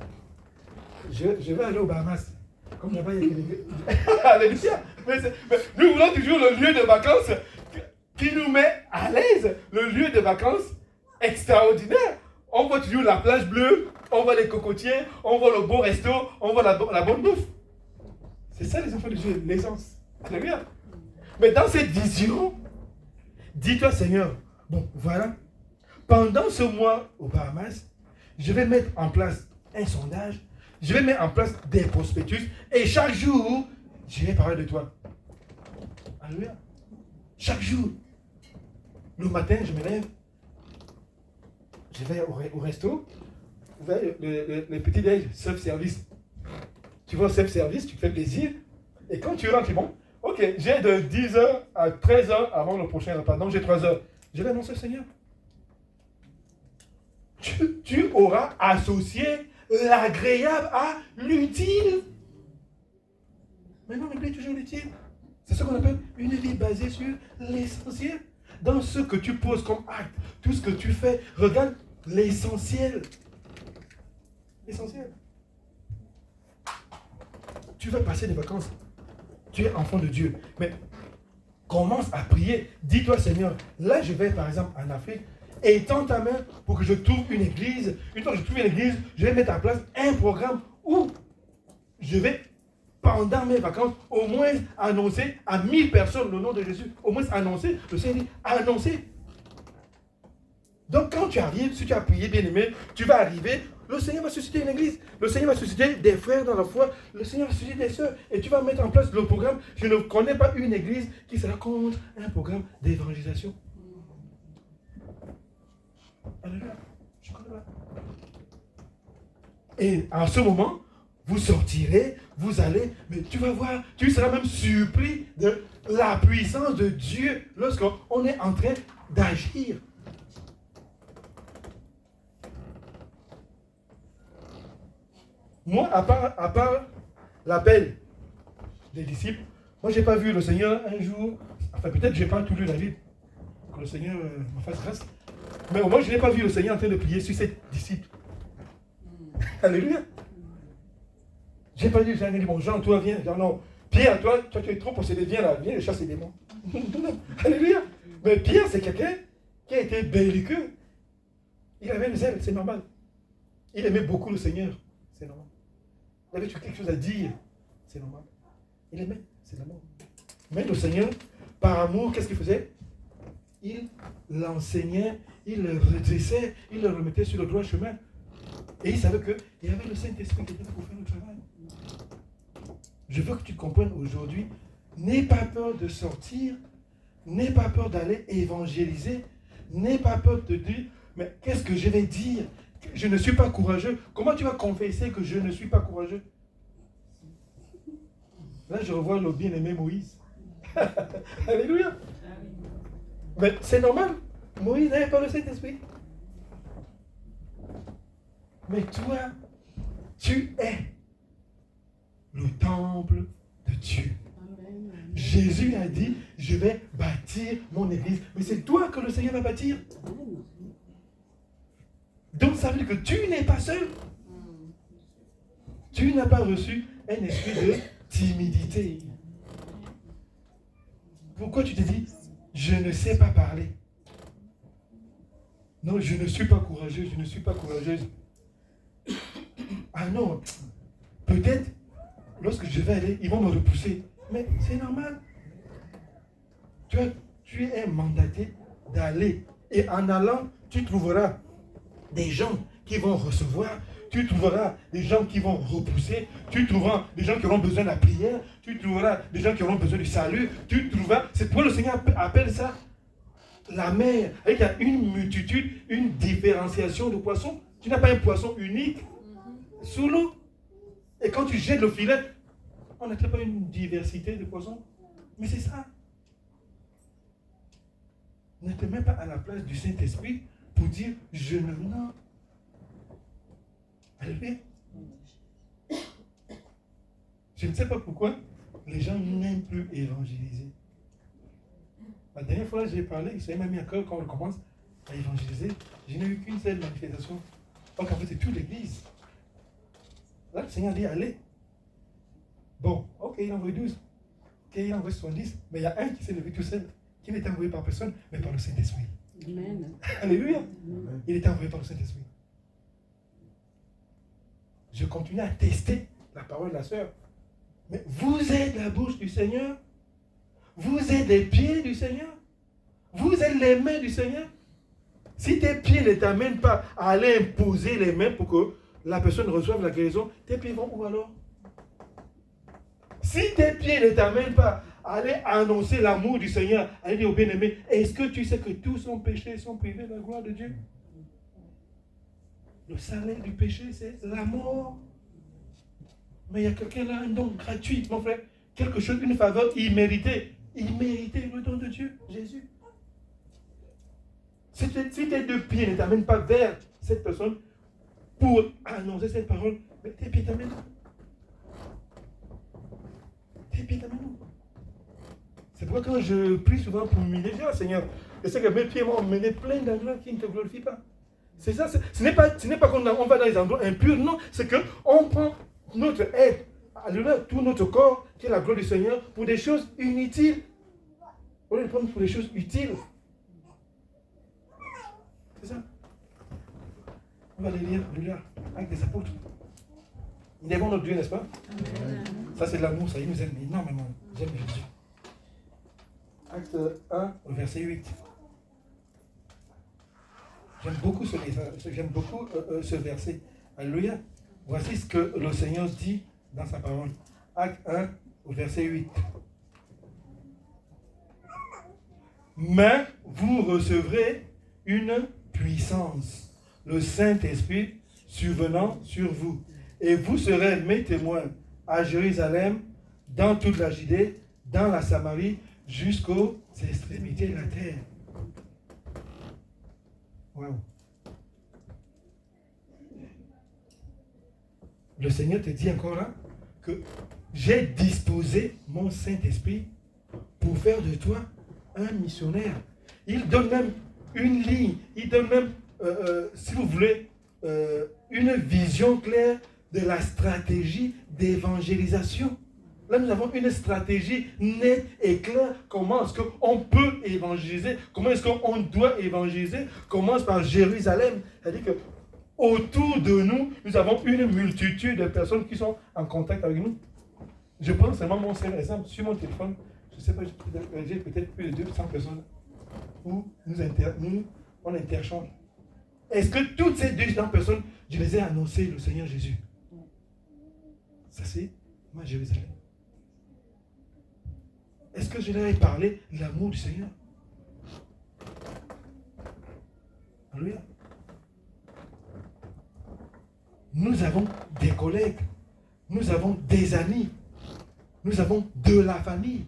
Je vais aller aux Bahamas. Comme là-bas, il y a que Alléluia. Mais nous voulons toujours le lieu de vacances qui nous met à l'aise. Le lieu de vacances extraordinaire. On voit toujours la plage bleue, on voit les cocotiers, on voit le beau resto, on voit la bonne bouffe. C'est ça les enfants de Dieu, l'aisance. Alléluia. Mais dans cette vision, dis-toi Seigneur, bon voilà, pendant ce mois aux Bahamas, je vais mettre en place un sondage, je vais mettre en place des prospectus et chaque jour, je vais parler de toi. Alléluia. Chaque jour. Le matin, je me lève, je vais au resto, le petit déj, self-service. Tu vas au self-service, tu te fais plaisir, et quand tu rentres, bon, ok, j'ai de 10h à 13h avant le prochain repas, donc j'ai 3 heures. Je vais annoncer au Seigneur. Tu auras associé l'agréable à l'utile. Mais non, oublie toujours l'utile. C'est ce qu'on appelle une vie basée sur l'essentiel. Dans ce que tu poses comme acte, tout ce que tu fais, regarde l'essentiel. L'essentiel. Tu vas passer des vacances. Tu es enfant de Dieu. Mais commence à prier. Dis-toi, Seigneur, là je vais par exemple en Afrique, étends ta main pour que je trouve une église. Une fois que je trouve une église, je vais mettre en place un programme où je vais, pendant mes vacances, au moins annoncer à 1000 personnes le nom de Jésus. Au moins annoncer, le Seigneur dit, annoncer. Donc quand tu arrives, si tu as prié, bien aimé, tu vas arriver, le Seigneur va susciter une église, le Seigneur va susciter des frères dans la foi, le Seigneur va susciter des sœurs, et tu vas mettre en place le programme. Je ne connais pas une église qui sera contre un programme d'évangélisation. Alléluia. Je ne connais pas. Et en ce moment, vous sortirez, vous allez, mais tu vas voir, tu seras même surpris de la puissance de Dieu lorsqu'on est en train d'agir. Moi, à part l'appel des disciples, moi, je n'ai pas vu le Seigneur un jour, enfin peut-être je n'ai pas tout lu la Bible, que le Seigneur me fasse grâce, mais au moins je n'ai pas vu le Seigneur en train de prier sur ses disciples. Alléluia. Je n'ai pas dit, j'ai dit, bon Jean, toi viens. Genre, non, Pierre, toi tu es trop possédé, viens là, viens chasser les démons. Alléluia. Mais Pierre, c'est quelqu'un qui a été belliqueux. Il avait le zèle, c'est normal. Il aimait beaucoup le Seigneur, c'est normal. Il avait quelque chose à dire, c'est normal. Il aimait, c'est normal. Mais le Seigneur, par amour, qu'est-ce qu'il faisait? Il l'enseignait, il le redressait, il le remettait sur le droit chemin. Et il savait qu'il y avait le Saint-Esprit qui était là pour faire le travail. Je veux que tu comprennes aujourd'hui, n'aie pas peur de sortir, n'aie pas peur d'aller évangéliser, n'aie pas peur de dire, mais qu'est-ce que je vais dire? Je ne suis pas courageux. Comment tu vas confesser que je ne suis pas courageux? Là, je revois le bien-aimé Moïse. Alléluia. Mais c'est normal. Moïse n'avait pas le Saint-Esprit. Mais toi, tu es le temple de Dieu. Amen. Jésus a dit, je vais bâtir mon église. Mais c'est toi que le Seigneur va bâtir. Donc ça veut dire que tu n'es pas seul. Tu n'as pas reçu un esprit de timidité. Pourquoi tu te dis, je ne sais pas parler? Non, je ne suis pas courageux, je ne suis pas courageuse. Ah non, peut-être, lorsque je vais aller, ils vont me repousser. Mais c'est normal. Tu es mandaté d'aller. Et en allant, tu trouveras des gens qui vont recevoir. Tu trouveras des gens qui vont repousser. Tu trouveras des gens qui auront besoin de la prière. Tu trouveras des gens qui auront besoin du salut. Tu trouveras... C'est pourquoi le Seigneur appelle ça la mer. Il y a une multitude, une différenciation de poissons. Tu n'as pas un poisson unique sous l'eau. Et quand tu jettes le filet, on n'a pas une diversité de poissons. Mais c'est ça. Ne te mets pas à la place du Saint-Esprit pour dire je ne... Non. Alléluia. Je ne sais pas pourquoi les gens n'aiment plus évangéliser. La dernière fois, j'ai parlé, ça m'a mis à cœur quand on commence à évangéliser. Je n'ai eu qu'une seule manifestation. Donc en fait, c'est toute l'église. Là, le Seigneur dit allez. Bon, ok, il a envoyé 12. Ok, il a envoyé 70. Mais il y a un qui s'est levé tout seul, qui n'était envoyé par personne, mais par le Saint-Esprit. Amen. Alléluia. Amen. Il était envoyé par le Saint-Esprit. Je continue à tester la parole de la sœur. Mais vous êtes la bouche du Seigneur. Vous êtes les pieds du Seigneur. Vous êtes les mains du Seigneur. Si tes pieds ne t'amènent pas à aller imposer les mains pour que la personne reçoive la guérison, tes pieds vont où alors? Si tes pieds ne t'amènent pas à aller annoncer l'amour du Seigneur, à aller dire au bien-aimé, est-ce que tu sais que tous sont péchés, sont privés de la gloire de Dieu? Le salaire du péché, c'est la mort. Mais il y a quelqu'un là, un don gratuit, mon frère. Quelque chose, une faveur imméritée. Imméritée, le don de Dieu, Jésus. Si tes deux pieds ne t'amènent pas vers cette personne pour annoncer cette parole, mais tes pieds t'amènent où? Tes pieds t'amènent où? C'est pourquoi quand je prie souvent pour m'humilier, je dis, ah, Seigneur, je sais que mes pieds m'ont mené plein d'endroits qui ne te glorifient pas. C'est ça, ce n'est pas qu'on va dans les endroits impurs, non, c'est qu'on prend notre aide, tout notre corps, qui est la gloire du Seigneur, pour des choses inutiles. On les prendre pour des choses utiles. C'est ça. On va les lire, avec des apôtres. Ils aiment notre Dieu, n'est-ce pas? Amen. Ça, c'est de l'amour, ça, il nous aime énormément. J'aime Jésus. Acte 1, verset 8. J'aime beaucoup ce verset. Alléluia. Voici ce que le Seigneur dit dans sa parole. Acte 1, verset 8. Mais vous recevrez une puissance. Le Saint-Esprit survenant sur vous. Et vous serez mes témoins à Jérusalem, dans toute la Judée, dans la Samarie, jusqu'aux extrémités de la terre. Wow. Le Seigneur te dit encore là que j'ai disposé mon Saint-Esprit pour faire de toi un missionnaire. Il donne même une ligne, il donne même, si vous voulez, une vision claire de la stratégie d'évangélisation. Là, nous avons une stratégie nette et claire. Comment est-ce qu'on peut évangéliser? Comment est-ce qu'on doit évangéliser? Commence par Jérusalem. C'est-à-dire que autour de nous, nous avons une multitude de personnes qui sont en contact avec nous. Je prends seulement mon seul exemple. Sur mon téléphone, je ne sais pas, j'ai peut-être plus de 200 personnes où on interchange. Est-ce que toutes ces 200 personnes, je les ai annoncé le Seigneur Jésus? Ça, c'est ma Jérusalem. Est-ce que je leur ai parlé de l'amour du Seigneur? Alléluia. Nous avons des collègues, nous avons des amis, nous avons de la famille.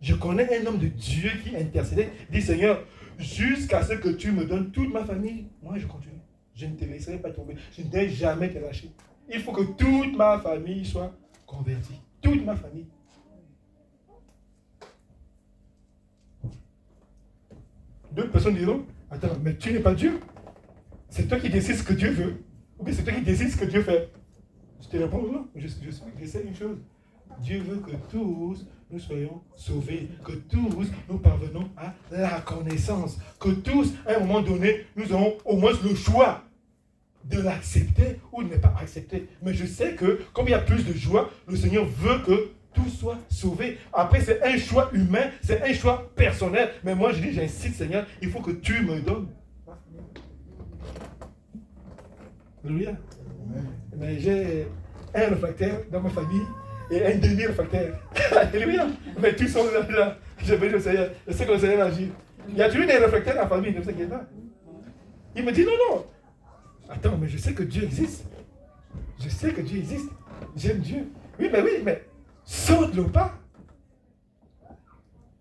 Je connais un homme de Dieu qui intercédait, dit Seigneur, jusqu'à ce que tu me donnes toute ma famille, moi je continue. Je ne te laisserai pas tomber, je ne t'ai jamais te lâcher. Il faut que toute ma famille soit convertie. Toute ma famille. D'autres personnes diront, attends, mais tu n'es pas Dieu. C'est toi qui décides ce que Dieu veut. Ou bien c'est toi qui décides ce que Dieu fait. Je te réponds, non, je sais une chose. Dieu veut que tous nous soyons sauvés, que tous nous parvenons à la connaissance, que tous, à un moment donné, nous avons au moins le choix de l'accepter ou de ne pas accepter. Mais je sais que, comme il y a plus de joie, le Seigneur veut que tout soit sauvé. Après, c'est un choix humain, c'est un choix personnel. Mais moi, je dis, j'incite, Seigneur, il faut que tu me donnes. Alléluia. Mais j'ai un réfractaire dans ma famille et un demi-réfractaire. Alléluia. Mais tous sont là. Je bénis le Seigneur. Je sais que le Seigneur agit. Il y a toujours des réfractaires dans la famille, ne vous inquiétez pas. Il me dit, non. Attends, mais je sais que Dieu existe. Je sais que Dieu existe. J'aime Dieu. Oui, mais saute le pas.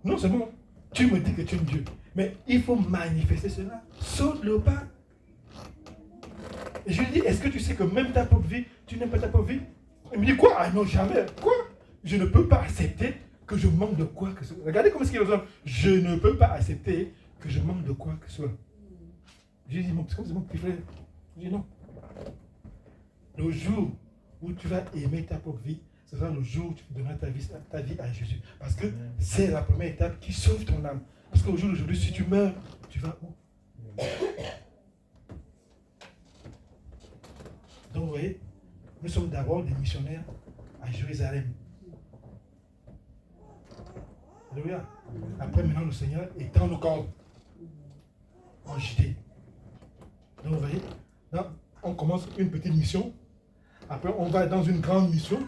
Non seulement tu me dis que tu aimes Dieu, mais il faut manifester cela. Saute le pas. Et je lui dis, est-ce que tu sais que même ta propre vie, tu n'aimes pas ta propre vie? Il me dit, quoi? Ah non, jamais. Quoi? Je ne peux pas accepter que je manque de quoi que ce soit. Regardez comment est-ce qu'il est besoin. Je ne peux pas accepter que je manque de quoi que ce soit. Je lui dis, c'est mon petit frère. Je dis non. Le jour où tu vas aimer ta propre vie, ce sera le jour où tu donneras ta vie à Jésus. Parce que c'est la première étape qui sauve ton âme. Parce qu'au jour d'aujourd'hui, si tu meurs, tu vas où? Donc vous voyez, nous sommes d'abord des missionnaires à Jérusalem. Alléluia. Après, maintenant, le Seigneur étend nos corps en Judée. Donc vous voyez, là, on commence une petite mission. Après, on va dans une grande mission.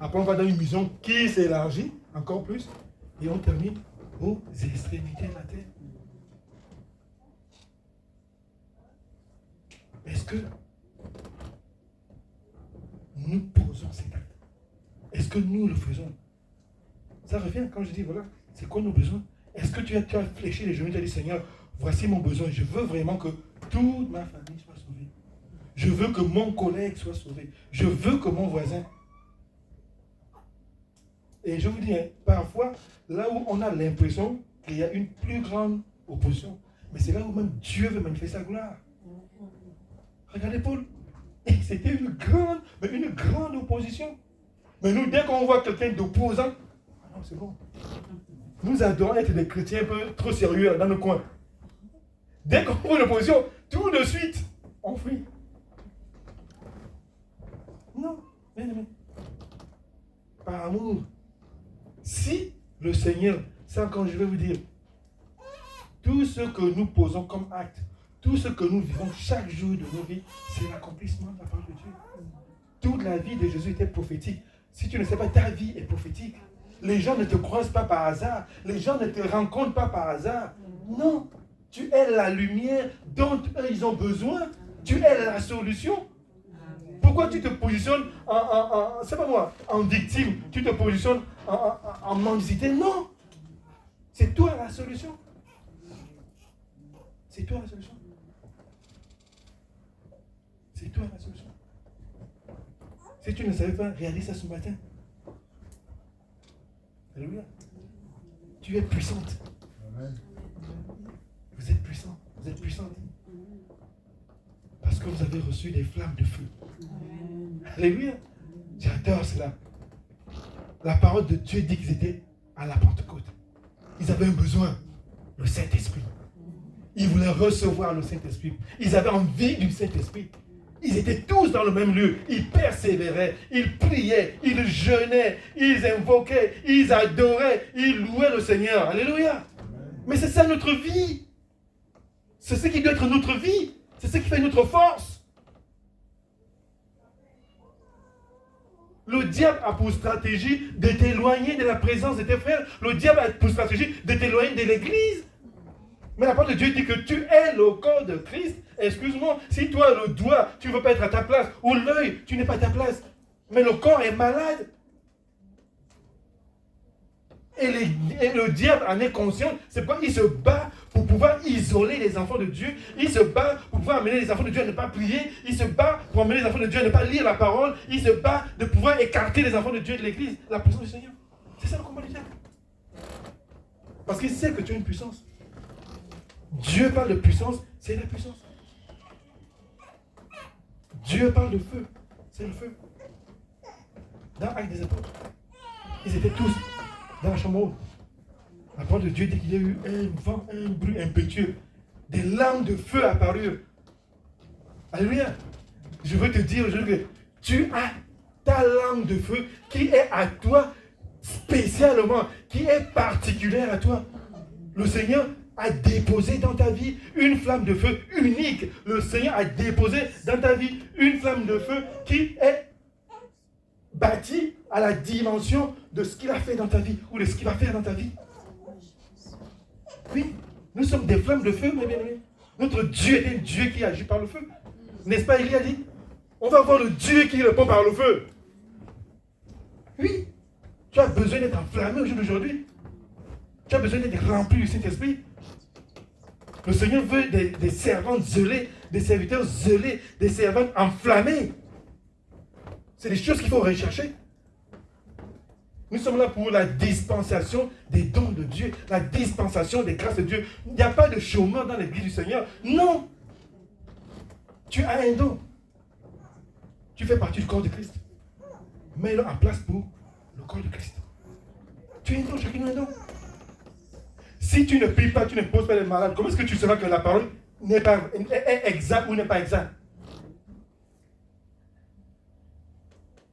Après, on va dans une mission qui s'élargit encore plus. Et on termine aux extrémités de la terre. Est-ce que nous posons cet acte? Est-ce que nous le faisons? Ça revient quand je dis, voilà, c'est quoi nos besoins? Est-ce que tu as fléchi les genoux et tu as dit, Seigneur, voici mon besoin. Je veux vraiment que toute ma famille soit sauvée. Je veux que mon collègue soit sauvé. Je veux que mon voisin. Et je vous dis, parfois, là où on a l'impression qu'il y a une plus grande opposition, mais c'est là où même Dieu veut manifester sa gloire. Regardez Paul. C'était une grande opposition. Mais nous, dès qu'on voit quelqu'un d'opposant, ah non, c'est bon. Nous adorons être des chrétiens un peu trop sérieux dans nos coins. Dès qu'on voit l'opposition, tout de suite, on fuit. Non, mais. Par amour. Si le Seigneur, c'est quand je vais vous dire, tout ce que nous posons comme acte, tout ce que nous vivons chaque jour de nos vies, c'est l'accomplissement de la parole de Dieu. Toute la vie de Jésus était prophétique. Si tu ne sais pas, ta vie est prophétique. Les gens ne te croisent pas par hasard. Les gens ne te rencontrent pas par hasard. Non, tu es la lumière dont eux, ils ont besoin. Tu es la solution. Pourquoi tu te positionnes c'est pas moi, en victime, tu te positionnes en mendicité? Non. C'est toi la solution. C'est toi la solution. C'est toi la solution. Si tu ne savais pas, réalise ça ce matin. Alléluia. Tu es puissante. Amen. Vous êtes puissant. Vous êtes puissante. Parce que vous avez reçu des flammes de feu. Amen. Alléluia. J'adore cela. La parole de Dieu dit qu'ils étaient à la Pentecôte. Ils avaient un besoin, le Saint-Esprit. Ils voulaient recevoir le Saint-Esprit. Ils avaient envie du Saint-Esprit. Ils étaient tous dans le même lieu. Ils persévéraient, ils priaient, ils jeûnaient, ils invoquaient, ils adoraient, ils louaient le Seigneur. Alléluia. Amen. Mais c'est ça notre vie. C'est ce qui doit être notre vie. C'est ce qui fait notre force. Le diable a pour stratégie de t'éloigner de la présence de tes frères. Le diable a pour stratégie de t'éloigner de l'église. Mais la parole de Dieu dit que tu es le corps de Christ. Excuse-moi, si toi, le doigt, tu ne veux pas être à ta place, ou l'œil, tu n'es pas à ta place, mais le corps est malade. Et le diable en est conscient. C'est pourquoi il se bat pour pouvoir isoler les enfants de Dieu. Il se bat pour pouvoir amener les enfants de Dieu à ne pas prier. Il se bat pour amener les enfants de Dieu à ne pas lire la parole. Il se bat de pouvoir écarter les enfants de Dieu de l'église. La présence du Seigneur. C'est ça le combat du diable. Parce qu'il sait que tu as une puissance. Dieu parle de puissance, c'est la puissance. Dieu parle de feu, c'est le feu. Dans Actes des Apôtres, ils étaient tous dans la chambre haute. La parole de Dieu dit qu'il y a eu un vent, un bruit impétueux. Des lames de feu apparurent. Alléluia. Je veux te dire aujourd'hui que tu as ta lame de feu qui est à toi spécialement, qui est particulière à toi. Le Seigneur a déposé dans ta vie une flamme de feu unique. Le Seigneur a déposé dans ta vie une flamme de feu qui est bâtie à la dimension de ce qu'il a fait dans ta vie ou de ce qu'il va faire dans ta vie. Oui, nous sommes des flammes de feu, mes bien-aimés. Notre Dieu est un Dieu qui agit par le feu. N'est-ce pas, Élie a dit? On va voir le Dieu qui répond par le feu. Oui, tu as besoin d'être enflammé au jour d'aujourd'hui. Tu as besoin d'être rempli du Saint-Esprit. Le Seigneur veut des servantes zélées, des serviteurs zélés, des servantes enflammées. C'est des choses qu'il faut rechercher. Nous sommes là pour la dispensation des dons de Dieu, la dispensation des grâces de Dieu. Il n'y a pas de chômeur dans l'église du Seigneur. Non. Tu as un don. Tu fais partie du corps de Christ. Mets-le en place pour le corps de Christ. Tu as un don, chacun a un don. Si tu ne pries pas, tu ne poses pas les malades, comment est-ce que tu sauras que la parole est exacte ou n'est pas exacte?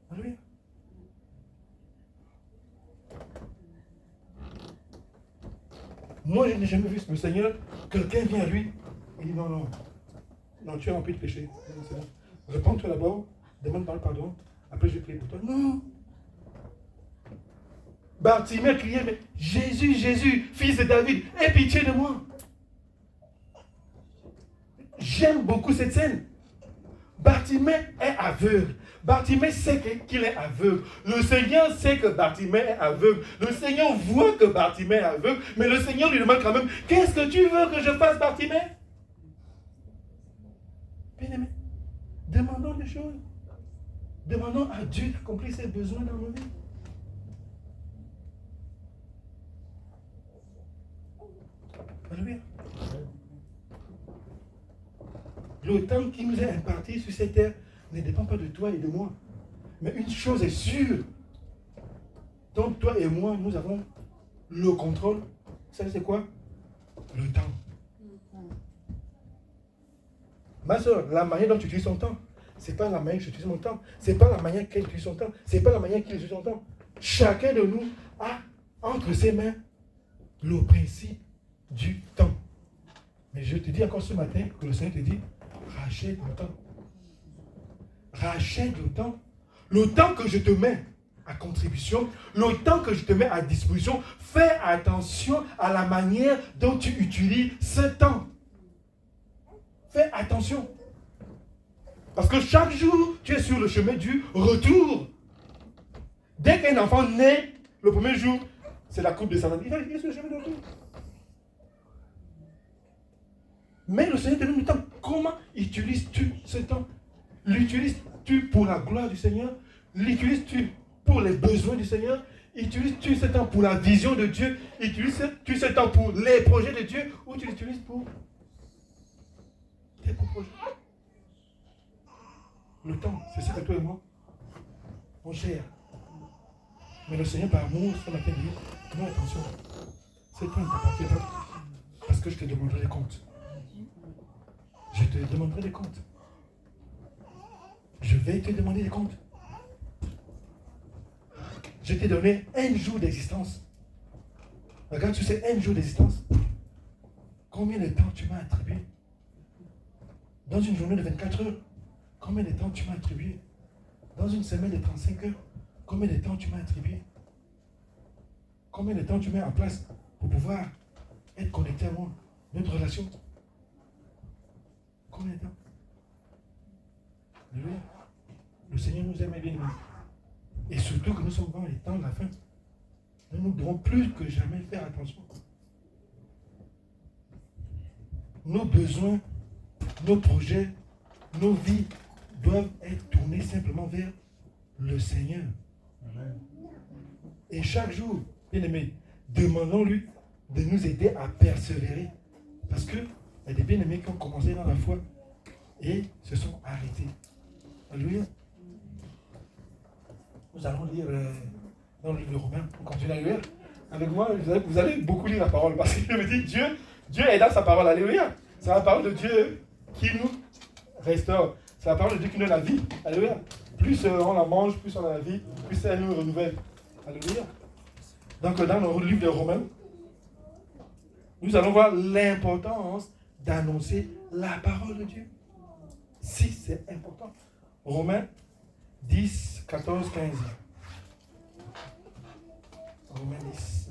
Alléluia. Moi, je n'ai jamais vu le Seigneur, quelqu'un vient à lui et dit non, tu es rempli de péché. C'est bon. Réponds-toi d'abord, demande pardon, après je prie pour toi. Non. Bartimée criait, mais Jésus, Jésus, fils de David, aie pitié de moi. J'aime beaucoup cette scène. Bartimée est aveugle. Bartimée sait qu'il est aveugle. Le Seigneur sait que Bartimée est aveugle. Le Seigneur voit que Bartimée est aveugle, mais le Seigneur lui demande quand même, qu'est-ce que tu veux que je fasse, Bartimée? Bien-aimé, demandons des choses. Demandons à Dieu d'accomplir ses besoins dans nos vies. Alléluia. Le temps qui nous est imparti sur cette terre ne dépend pas de toi et de moi. Mais une chose est sûre. Donc toi et moi, nous avons le contrôle. Ça c'est quoi? Le temps. Ma soeur, la manière dont tu utilises ton temps, ce n'est pas la manière que j'utilise mon temps. Ce n'est pas la manière qu'elle utilise son temps. Ce n'est pas la manière qu'il utilise son temps. Chacun de nous a entre ses mains le principe du temps. Mais je te dis encore ce matin que le Seigneur te dit, rachète le temps. Rachète le temps. Le temps que je te mets à contribution, le temps que je te mets à disposition, fais attention à la manière dont tu utilises ce temps. Fais attention. Parce que chaque jour, tu es sur le chemin du retour. Dès qu'un enfant naît, le premier jour, c'est la coupe de Satan. Il est sur le chemin de retour. Mais le Seigneur te donne du temps. Comment utilises-tu ce temps? L'utilises-tu pour la gloire du Seigneur? L'utilises-tu pour les besoins du Seigneur? Utilises-tu ce temps pour la vision de Dieu? Utilises-tu ce temps pour les projets de Dieu? Ou tu l'utilises pour tes propres projets? Le temps, c'est ça que toi et moi, on gère. Mais le Seigneur, par amour, ce matin, dit, non, attention, ce temps ne t'appartient pas, parce que je te demanderai des comptes. Je te demanderai des comptes. Je vais te demander des comptes. Je t'ai donné un jour d'existence. Regarde, tu sais, un jour d'existence. Combien de temps tu m'as attribué? Dans une journée de 24 heures, combien de temps tu m'as attribué? Dans une semaine de 35 heures, combien de temps tu m'as attribué? Combien de temps tu mets en place pour pouvoir être connecté à moi? Notre relation. Combien de temps? Alléluia. Le Seigneur nous aime bien. Et surtout que nous sommes dans les temps de la fin. Nous devons plus que jamais faire attention. Nos besoins, nos projets, nos vies doivent être tournés simplement vers le Seigneur. Amen. Et chaque jour, bien aimé, demandons-lui de nous aider à persévérer. Parce qu'il y a des bien-aimés qui ont commencé dans la foi et se sont arrêtés. Alléluia. Nous allons lire dans le livre de Romains. On continue à lire. Avec moi, vous allez beaucoup lire la parole. Parce que je me dis, Dieu est dans sa parole. Alléluia. C'est la parole de Dieu qui nous restaure. C'est la parole de Dieu qui nous donne la vie. Alléluia. Plus on la mange, plus on a la vie, plus elle nous renouvelle. Alléluia. Donc dans le livre de Romains, nous allons voir l'importance d'annoncer la parole de Dieu. Si c'est important. Romains 10, 14, 15. Romains 10,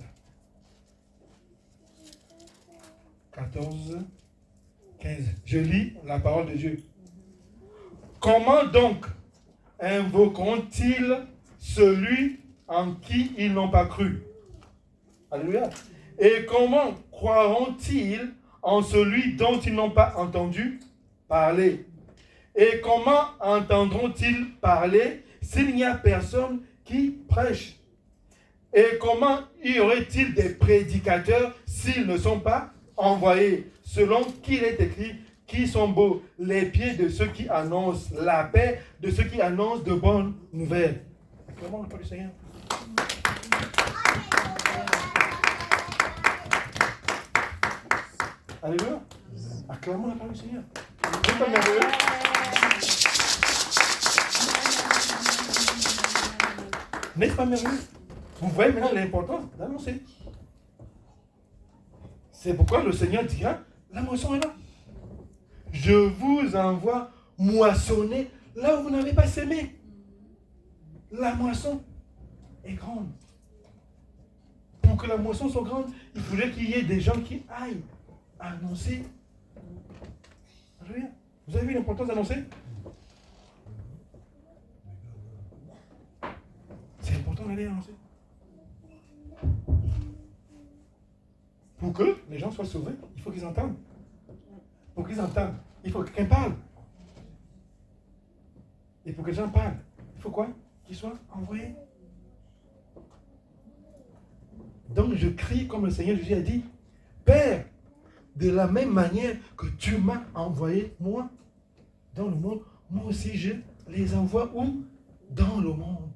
14, 15. Je lis la parole de Dieu. Comment donc invoqueront-ils celui en qui ils n'ont pas cru? Alléluia. Et comment croiront-ils en celui dont ils n'ont pas entendu parler? Et comment entendront-ils parler s'il n'y a personne qui prêche? Et comment y aurait-il des prédicateurs s'ils ne sont pas envoyés? Selon qu'il est écrit, qui sont beaux les pieds de ceux qui annoncent la paix, de ceux qui annoncent de bonnes nouvelles. Acclamons la parole du Seigneur. Alléluia. Acclamons la parole du Seigneur. C'est pas merveilleux. N'est-ce pas merveilleux? Vous voyez maintenant l'importance d'annoncer. C'est pourquoi le Seigneur dira, la moisson est là. Je vous envoie moissonner là où vous n'avez pas semé. La moisson est grande. Pour que la moisson soit grande, il faudrait qu'il y ait des gens qui aillent annoncer. Vous avez vu l'importance d'annoncer? C'est important d'aller annoncer. Pour que les gens soient sauvés, il faut qu'ils entendent. Pour qu'ils entendent, il faut que quelqu'un parle. Et pour que les gens parlent, il faut quoi? Qu'ils soient envoyés. Donc je crie comme le Seigneur Jésus a dit, Père, de la même manière que tu m'as envoyé moi dans le monde, moi aussi je les envoie où? Dans le monde.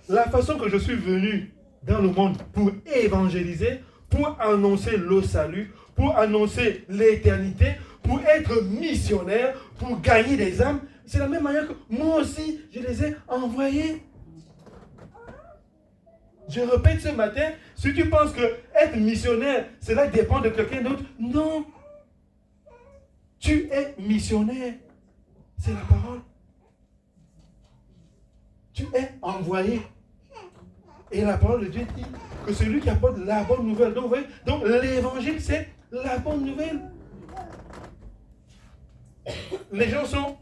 La façon que je suis venu dans le monde pour évangéliser, pour annoncer le salut, pour annoncer l'éternité, pour être missionnaire, pour gagner des âmes, c'est la même manière que moi aussi je les ai envoyés. Je répète ce matin, si tu penses que être missionnaire, cela dépend de quelqu'un d'autre, non. Tu es missionnaire. C'est la parole. Tu es envoyé. Et la parole de Dieu dit que celui qui apporte la bonne nouvelle. Donc, vous voyez, donc l'évangile, c'est la bonne nouvelle. Les gens sont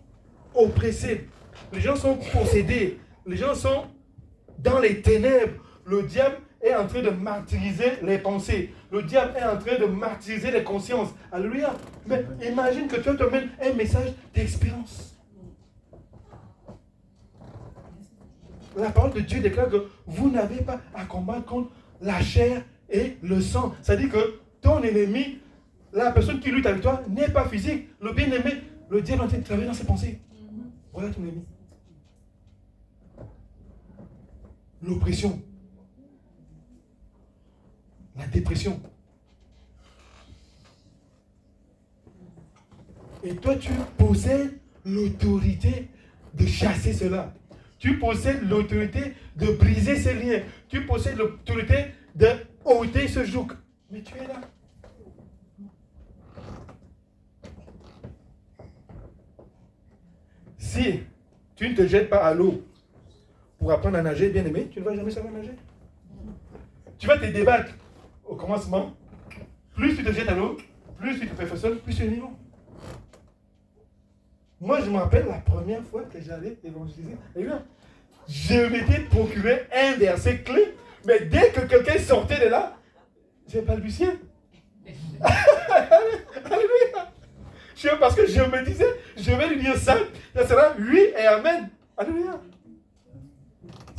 oppressés. Les gens sont possédés. Les gens sont dans les ténèbres. Le diable est en train de martyriser les pensées. Le diable est en train de martyriser les consciences. Alléluia. Mais imagine que tu te mènes un message d'expérience. La parole de Dieu déclare que vous n'avez pas à combattre contre la chair et le sang. C'est-à-dire que ton ennemi, la personne qui lutte avec toi, n'est pas physique. Le bien-aimé, le diable est en train de travailler dans ses pensées. Voilà ton ennemi. L'oppression. La dépression. Et toi, tu possèdes l'autorité de chasser cela. Tu possèdes l'autorité de briser ces liens. Tu possèdes l'autorité de ôter ce joug. Mais tu es là. Si tu ne te jettes pas à l'eau pour apprendre à nager, bien aimé, tu ne vas jamais savoir nager. Tu vas te débattre au commencement. Plus tu te jettes à l'eau, plus tu te perfectionnes, plus tu es niveau. Moi, je me rappelle la première fois que j'allais évangéliser. Je m'étais procuré un verset clé, mais dès que quelqu'un sortait de là, j'ai balbutié. Alléluia. Parce que je me disais, je vais lui dire ça sera oui et amen. Alléluia.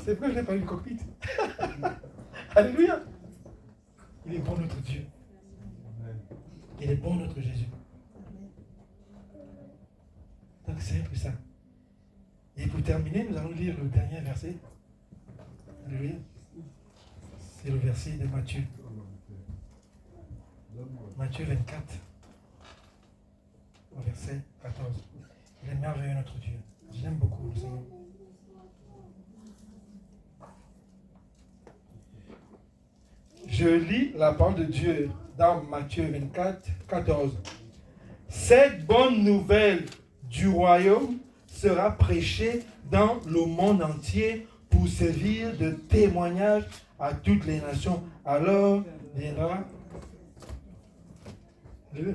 C'est vrai que je n'ai pas eu le cockpit. Alléluia. Il est bon notre Dieu. Il est bon notre Jésus. Donc c'est un peu ça. Et pour terminer, nous allons lire le dernier verset. Alléluia. C'est le verset de Matthieu. Matthieu 24. Au verset 14. Il est merveilleux notre Dieu. Je l'aime beaucoup, le Seigneur. Je lis la parole de Dieu dans Matthieu 24, 14. Cette bonne nouvelle du royaume sera prêchée dans le monde entier pour servir de témoignage à toutes les nations. Alors viendra.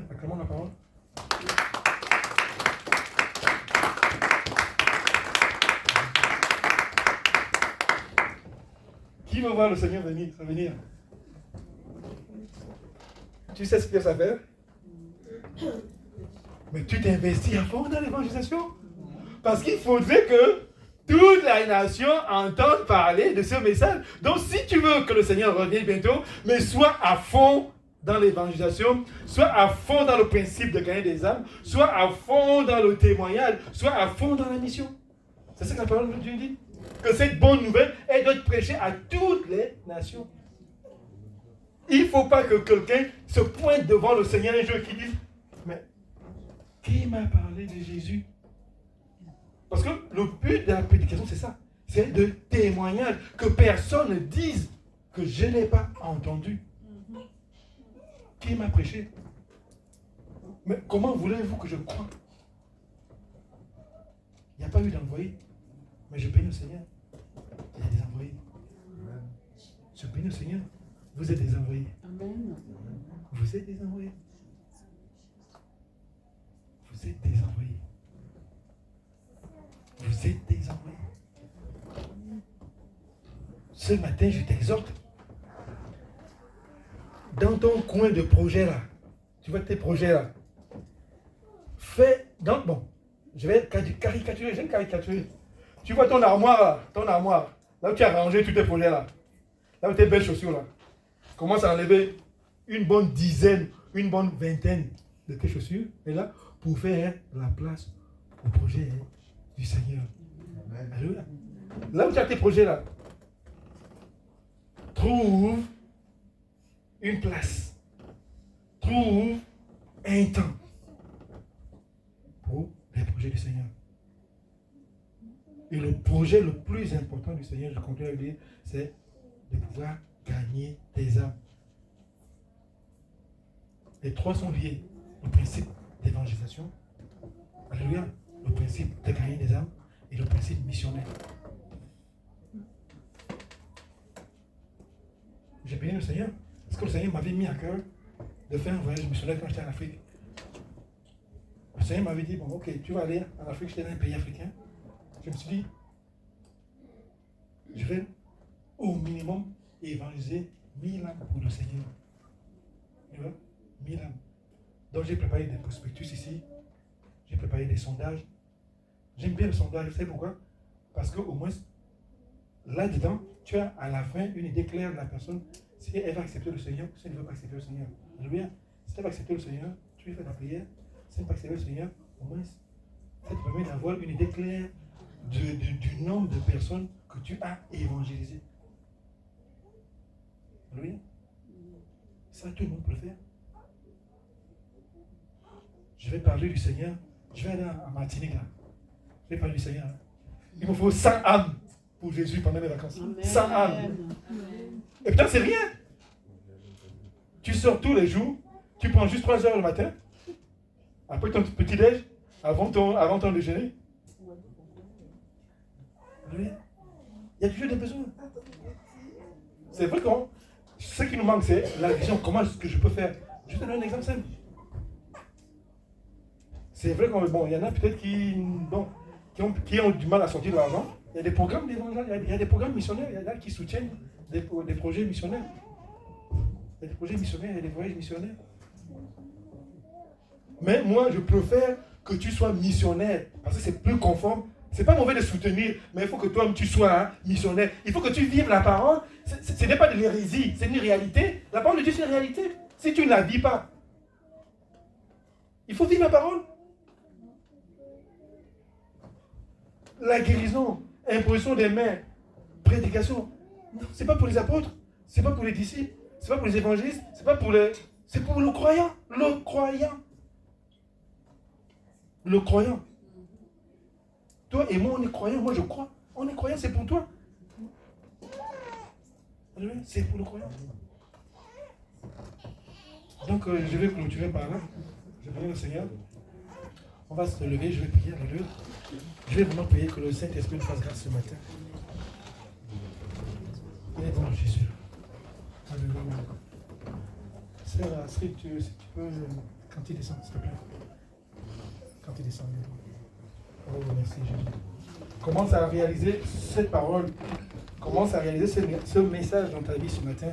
Acclamons la parole. Qui va voir le Seigneur venir? Tu sais ce qu'il y a à faire? Mais tu t'investis à fond dans l'évangélisation. Parce qu'il faudrait que toute la nation entende parler de ce message. Donc si tu veux que le Seigneur revienne bientôt, mais sois à fond dans l'évangélisation, sois à fond dans le principe de gagner des âmes, sois à fond dans le témoignage, sois à fond dans la mission. C'est ce que la parole de Dieu dit. Que cette bonne nouvelle, elle doit être prêchée à toutes les nations. Il ne faut pas que quelqu'un se pointe devant le Seigneur un jour qui dise, mais qui m'a parlé de Jésus? Parce que le but de la prédication, c'est ça. C'est de témoignage. Que personne ne dise que je n'ai pas entendu. Qui m'a prêché? Mais comment voulez-vous que je croie? Il n'y a pas eu d'envoyé. Mais je bénis le Seigneur. Il y a des envoyés. Je bénis le Seigneur. Vous êtes des envoyés. Amen. Vous êtes des envoyés. Vous êtes des envoyés. Vous êtes des envoyés. Ce matin, je t'exhorte. Dans ton coin de projet là, tu vois tes projets là, fais, je vais caricaturer, j'aime caricaturer. Tu vois ton armoire, là où tu as rangé tous tes projets là où tes belles chaussures là, commence à enlever une bonne dizaine, une bonne vingtaine de tes chaussures, et là, pour faire la place au projet du Seigneur. Alléluia. Là où tu as tes projets là, trouve une place, trouve un temps pour les projets du Seigneur. Et le projet le plus important du Seigneur, je continue à le dire, c'est de pouvoir gagner des âmes. Les trois sont liés. Le principe d'évangélisation, alléluia, le principe de gagner des âmes et le principe missionnaire. J'ai béni le Seigneur parce que le Seigneur m'avait mis à cœur de faire un voyage missionnaire quand j'étais en Afrique. Le Seigneur m'avait dit, bon, ok, tu vas aller en Afrique, j'étais dans un pays africain. Je me suis dit, je vais au minimum évangéliser 1000 âmes pour le Seigneur. Tu vois, 1000 âmes. Donc j'ai préparé des prospectus ici, j'ai préparé des sondages. J'aime bien le sondage, vous savez pourquoi? Parce qu'au moins, là-dedans, tu as à la fin une idée claire de la personne, si elle va accepter le Seigneur ou si elle ne veut pas accepter le Seigneur. Alléluia. Si elle va accepter le Seigneur, tu lui fais la prière. Si elle ne veut pas accepter le Seigneur, au moins, ça te permet d'avoir une idée claire du nombre de personnes que tu as évangélisées. Alléluia. Ça, tout le monde peut le faire. Je vais parler du Seigneur. Je vais aller en Martinique là. Je vais parler du Seigneur. Il me faut 100 âmes pour Jésus pendant mes vacances. Amen. 100 âmes. Amen. Et putain, c'est rien. Tu sors tous les jours, tu prends juste 3 heures le matin, après ton petit-déj, avant ton déjeuner. Oui. Il y a toujours des besoins. C'est vrai que ce qui nous manque, c'est la vision. Comment est-ce que je peux faire? Je te donne un exemple simple. C'est vrai qu'il y en a peut-être qui ont du mal à sortir de l'argent. Il y a des programmes d'évangile, il y a des programmes missionnaires, il y en a qui soutiennent des projets missionnaires. Il y a des projets missionnaires, il y a des voyages missionnaires. Mais moi, je préfère que tu sois missionnaire, parce que c'est plus conforme. C'est pas mauvais de soutenir, mais il faut que toi-même tu sois missionnaire. Il faut que tu vives la parole. Ce n'est pas de l'hérésie, c'est une réalité. La parole de Dieu, c'est une réalité. Si tu ne la vis pas, il faut vivre la parole. La guérison, imposition des mains, prédication. Non, c'est pas pour les apôtres, c'est pas pour les disciples, c'est pas pour les évangélistes, c'est pour le croyant. Le croyant. Le croyant. Toi et moi, on est croyants. Moi, je crois. On est croyants, c'est pour toi. C'est pour le croyant. Donc, je vais clôturer par là. Je vais prier le Seigneur. On va se lever, je vais prier. Alléluia. Je vais vraiment prier que le Saint-Esprit nous fasse grâce ce matin. Il est bon, Jésus. Alléluia. Sœur Astrid, si tu peux, quand il descend, s'il te plaît. Quand il descend, oh, merci Jésus. Commence à réaliser cette parole. Commence à réaliser ce message dans ta vie ce matin.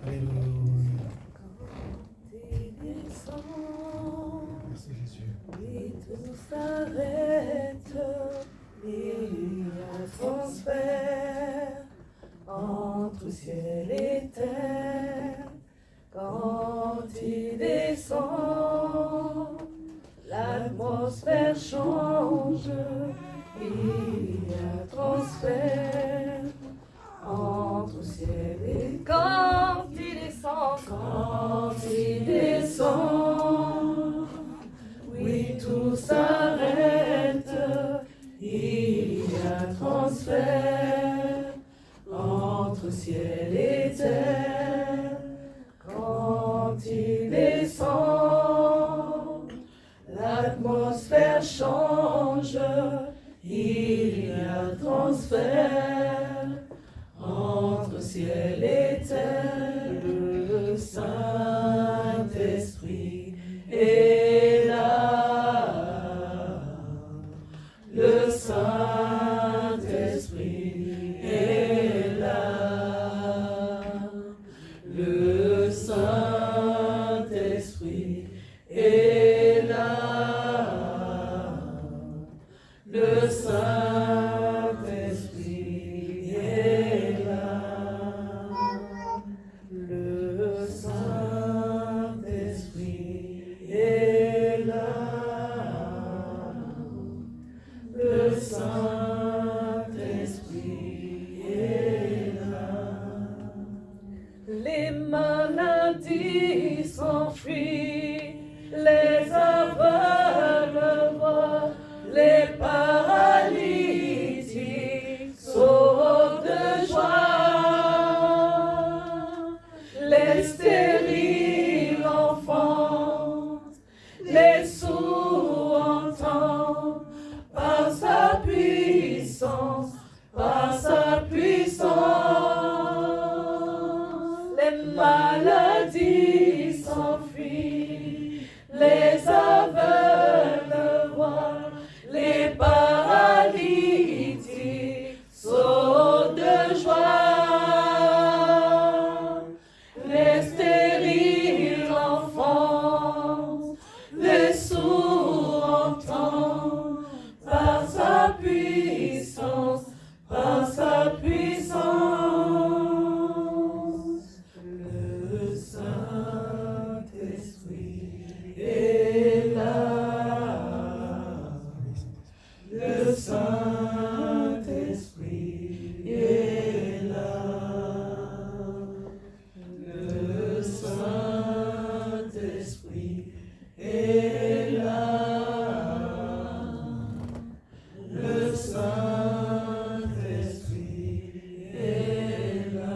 Alléluia. Merci Jésus. Et tout s'arrête, il y a transfert entre ciel et terre. Quand il descend, l'atmosphère change, il y a transfert entre ciel et terre. Quand il descend, oui, tout s'arrête, il y a transfert entre ciel et terre. Quand il descend, l'atmosphère change, il y a transfert entre ciel et terre. Le Saint-Esprit est là. Le Saint-Esprit est là. Le Saint-Esprit est là. Le Saint-Esprit est là. Le Saint-Esprit est là. Le Saint-Esprit est là. Les maladies s'enfuient, les aveugles voient, les paralytiques sautent de joie, les stériles enfantent, les sourds entendent, par sa puissance, par sa puissance. Les maladies s'enfuient, les aveugles voient, les paralytiques sautent de joie, les stériles enfantent, les sourds entendent, par sa puissance, par sa puissance. Le Saint-Esprit est là. Le Saint-Esprit est là. Le Saint-Esprit est là. Le Saint-Esprit est là.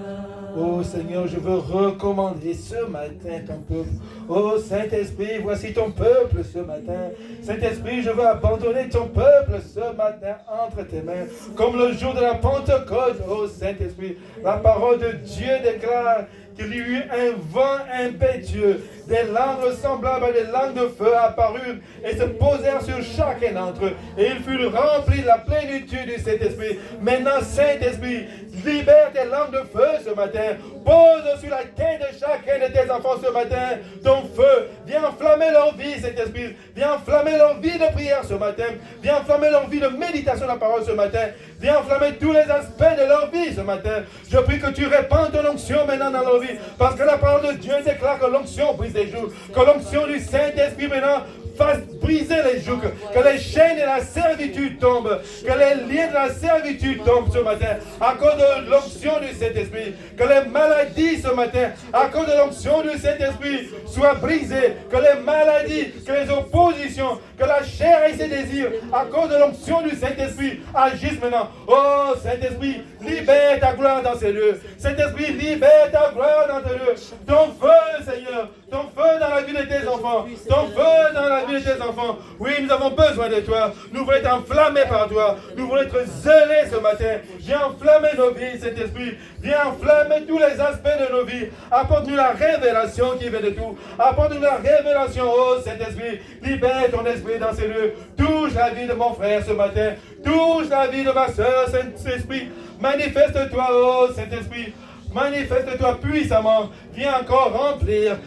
Oh Seigneur, je veux recommander ce matin ton peuple. Oh Saint-Esprit, voici ton peuple ce matin. Saint-Esprit, je veux abandonner ton peuple ce matin entre tes mains. Comme le jour de la Pentecôte, oh Saint-Esprit, la parole de Dieu déclare qu'il y eut un vent impétueux, des langues semblables à des langues de feu apparurent et se posèrent sur chacun d'entre eux. Et ils furent remplis de la plénitude du Saint-Esprit. Maintenant, Saint-Esprit, libère tes langues de feu ce matin. Pose sur la tête de chacun de tes enfants ce matin ton feu. Viens enflammer leur vie, Saint-Esprit. Viens enflammer leur vie de prière ce matin. Viens enflammer leur vie de méditation de la parole ce matin. Viens enflammer tous les aspects de leur vie ce matin. Je prie que tu répands ton onction maintenant dans leur vie. Parce que la parole de Dieu déclare que l'onction brise les jougs. Que l'onction du Saint-Esprit maintenant fasse briser les jougs. Que les chaînes de la servitude tombent. Que les liens de la servitude tombent ce matin. À cause de l'onction du Saint-Esprit. Que les maladies ce matin, à cause de l'onction du Saint-Esprit, soient brisées. Que les maladies, que les oppositions, que la chair et ses désirs, à cause de l'onction du Saint-Esprit, agissent maintenant. Oh Saint-Esprit, libère ta gloire dans ces lieux. Saint-Esprit, libère ta gloire dans ces lieux. Ton feu, Seigneur. Ton feu dans la vie de tes enfants. Ton feu dans la vie de tes enfants. Oui, nous avons besoin de toi. Nous voulons être enflammés par toi. Nous voulons être zélés ce matin. Viens enflammer nos vies, Saint-Esprit. Viens enflammer tous les aspects de nos vies. Apporte-nous la révélation qui vient de tout. Apporte-nous la révélation, oh Saint-Esprit. Libère ton esprit dans ces lieux. Touche la vie de mon frère ce matin. Touche la vie de ma soeur, Saint-Esprit. Manifeste-toi, oh Saint-Esprit. Manifeste-toi puissamment. Viens encore remplir,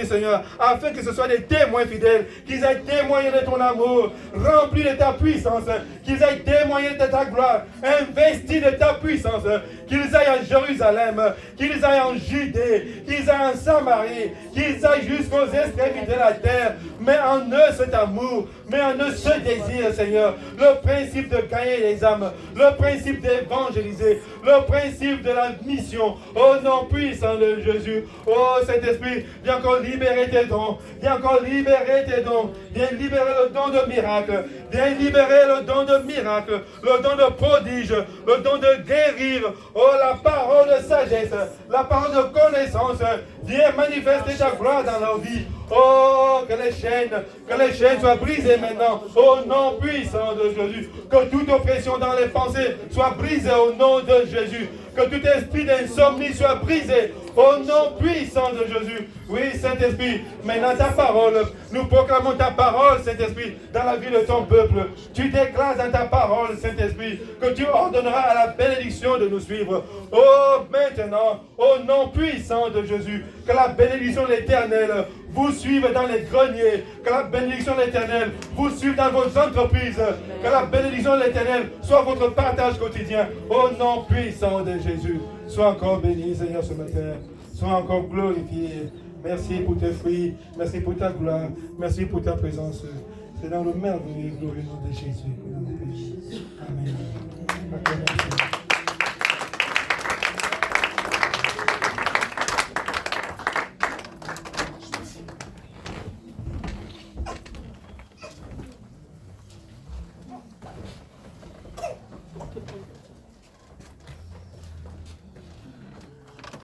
Seigneur, afin que ce soit des témoins fidèles, qu'ils aient témoigné de ton amour, remplis de ta puissance, qu'ils aient témoigné de ta gloire, investis de ta puissance, qu'ils aillent à Jérusalem, qu'ils aillent en Judée, qu'ils aillent en Samarie, qu'ils aillent jusqu'aux extrémités de la terre. Mets en eux cet amour, mets en eux ce désir, Seigneur, le principe de gagner les âmes, le principe d'évangéliser, le principe de la mission, au nom puissant de Jésus. Oh Saint-Esprit, viens encore libérer tes dons. Viens encore libérer tes dons. Viens libérer le don de miracle. Viens libérer le don de miracle. Le don de prodige. Le don de guérir. Oh, la parole de sagesse. La parole de connaissance. Viens manifester ta gloire dans leur vie. Oh, que les chaînes soient brisées maintenant. Au nom puissant de Jésus. Que toute oppression dans les pensées soit brisée au nom de Jésus. Que tout esprit d'insomnie soit brisé au nom puissant de Jésus. Oui, Saint-Esprit, maintenant ta parole, nous proclamons ta parole, Saint-Esprit, dans la vie de ton peuple. Tu déclares dans ta parole, Saint-Esprit, que tu ordonneras à la bénédiction de nous suivre. Oh, maintenant, au nom puissant de Jésus, que la bénédiction de l'Éternel vous suive dans les greniers, que la bénédiction de l'Éternel vous suive dans vos entreprises, que la bénédiction de l'Éternel soit votre partage quotidien, au nom puissant de Jésus. Sois encore béni, Seigneur, ce matin. Sois encore glorifié. Merci pour tes fruits. Merci pour ta gloire. Merci pour ta présence. C'est dans le merveilleux et glorieux nom de Jésus que nous prions. Amen.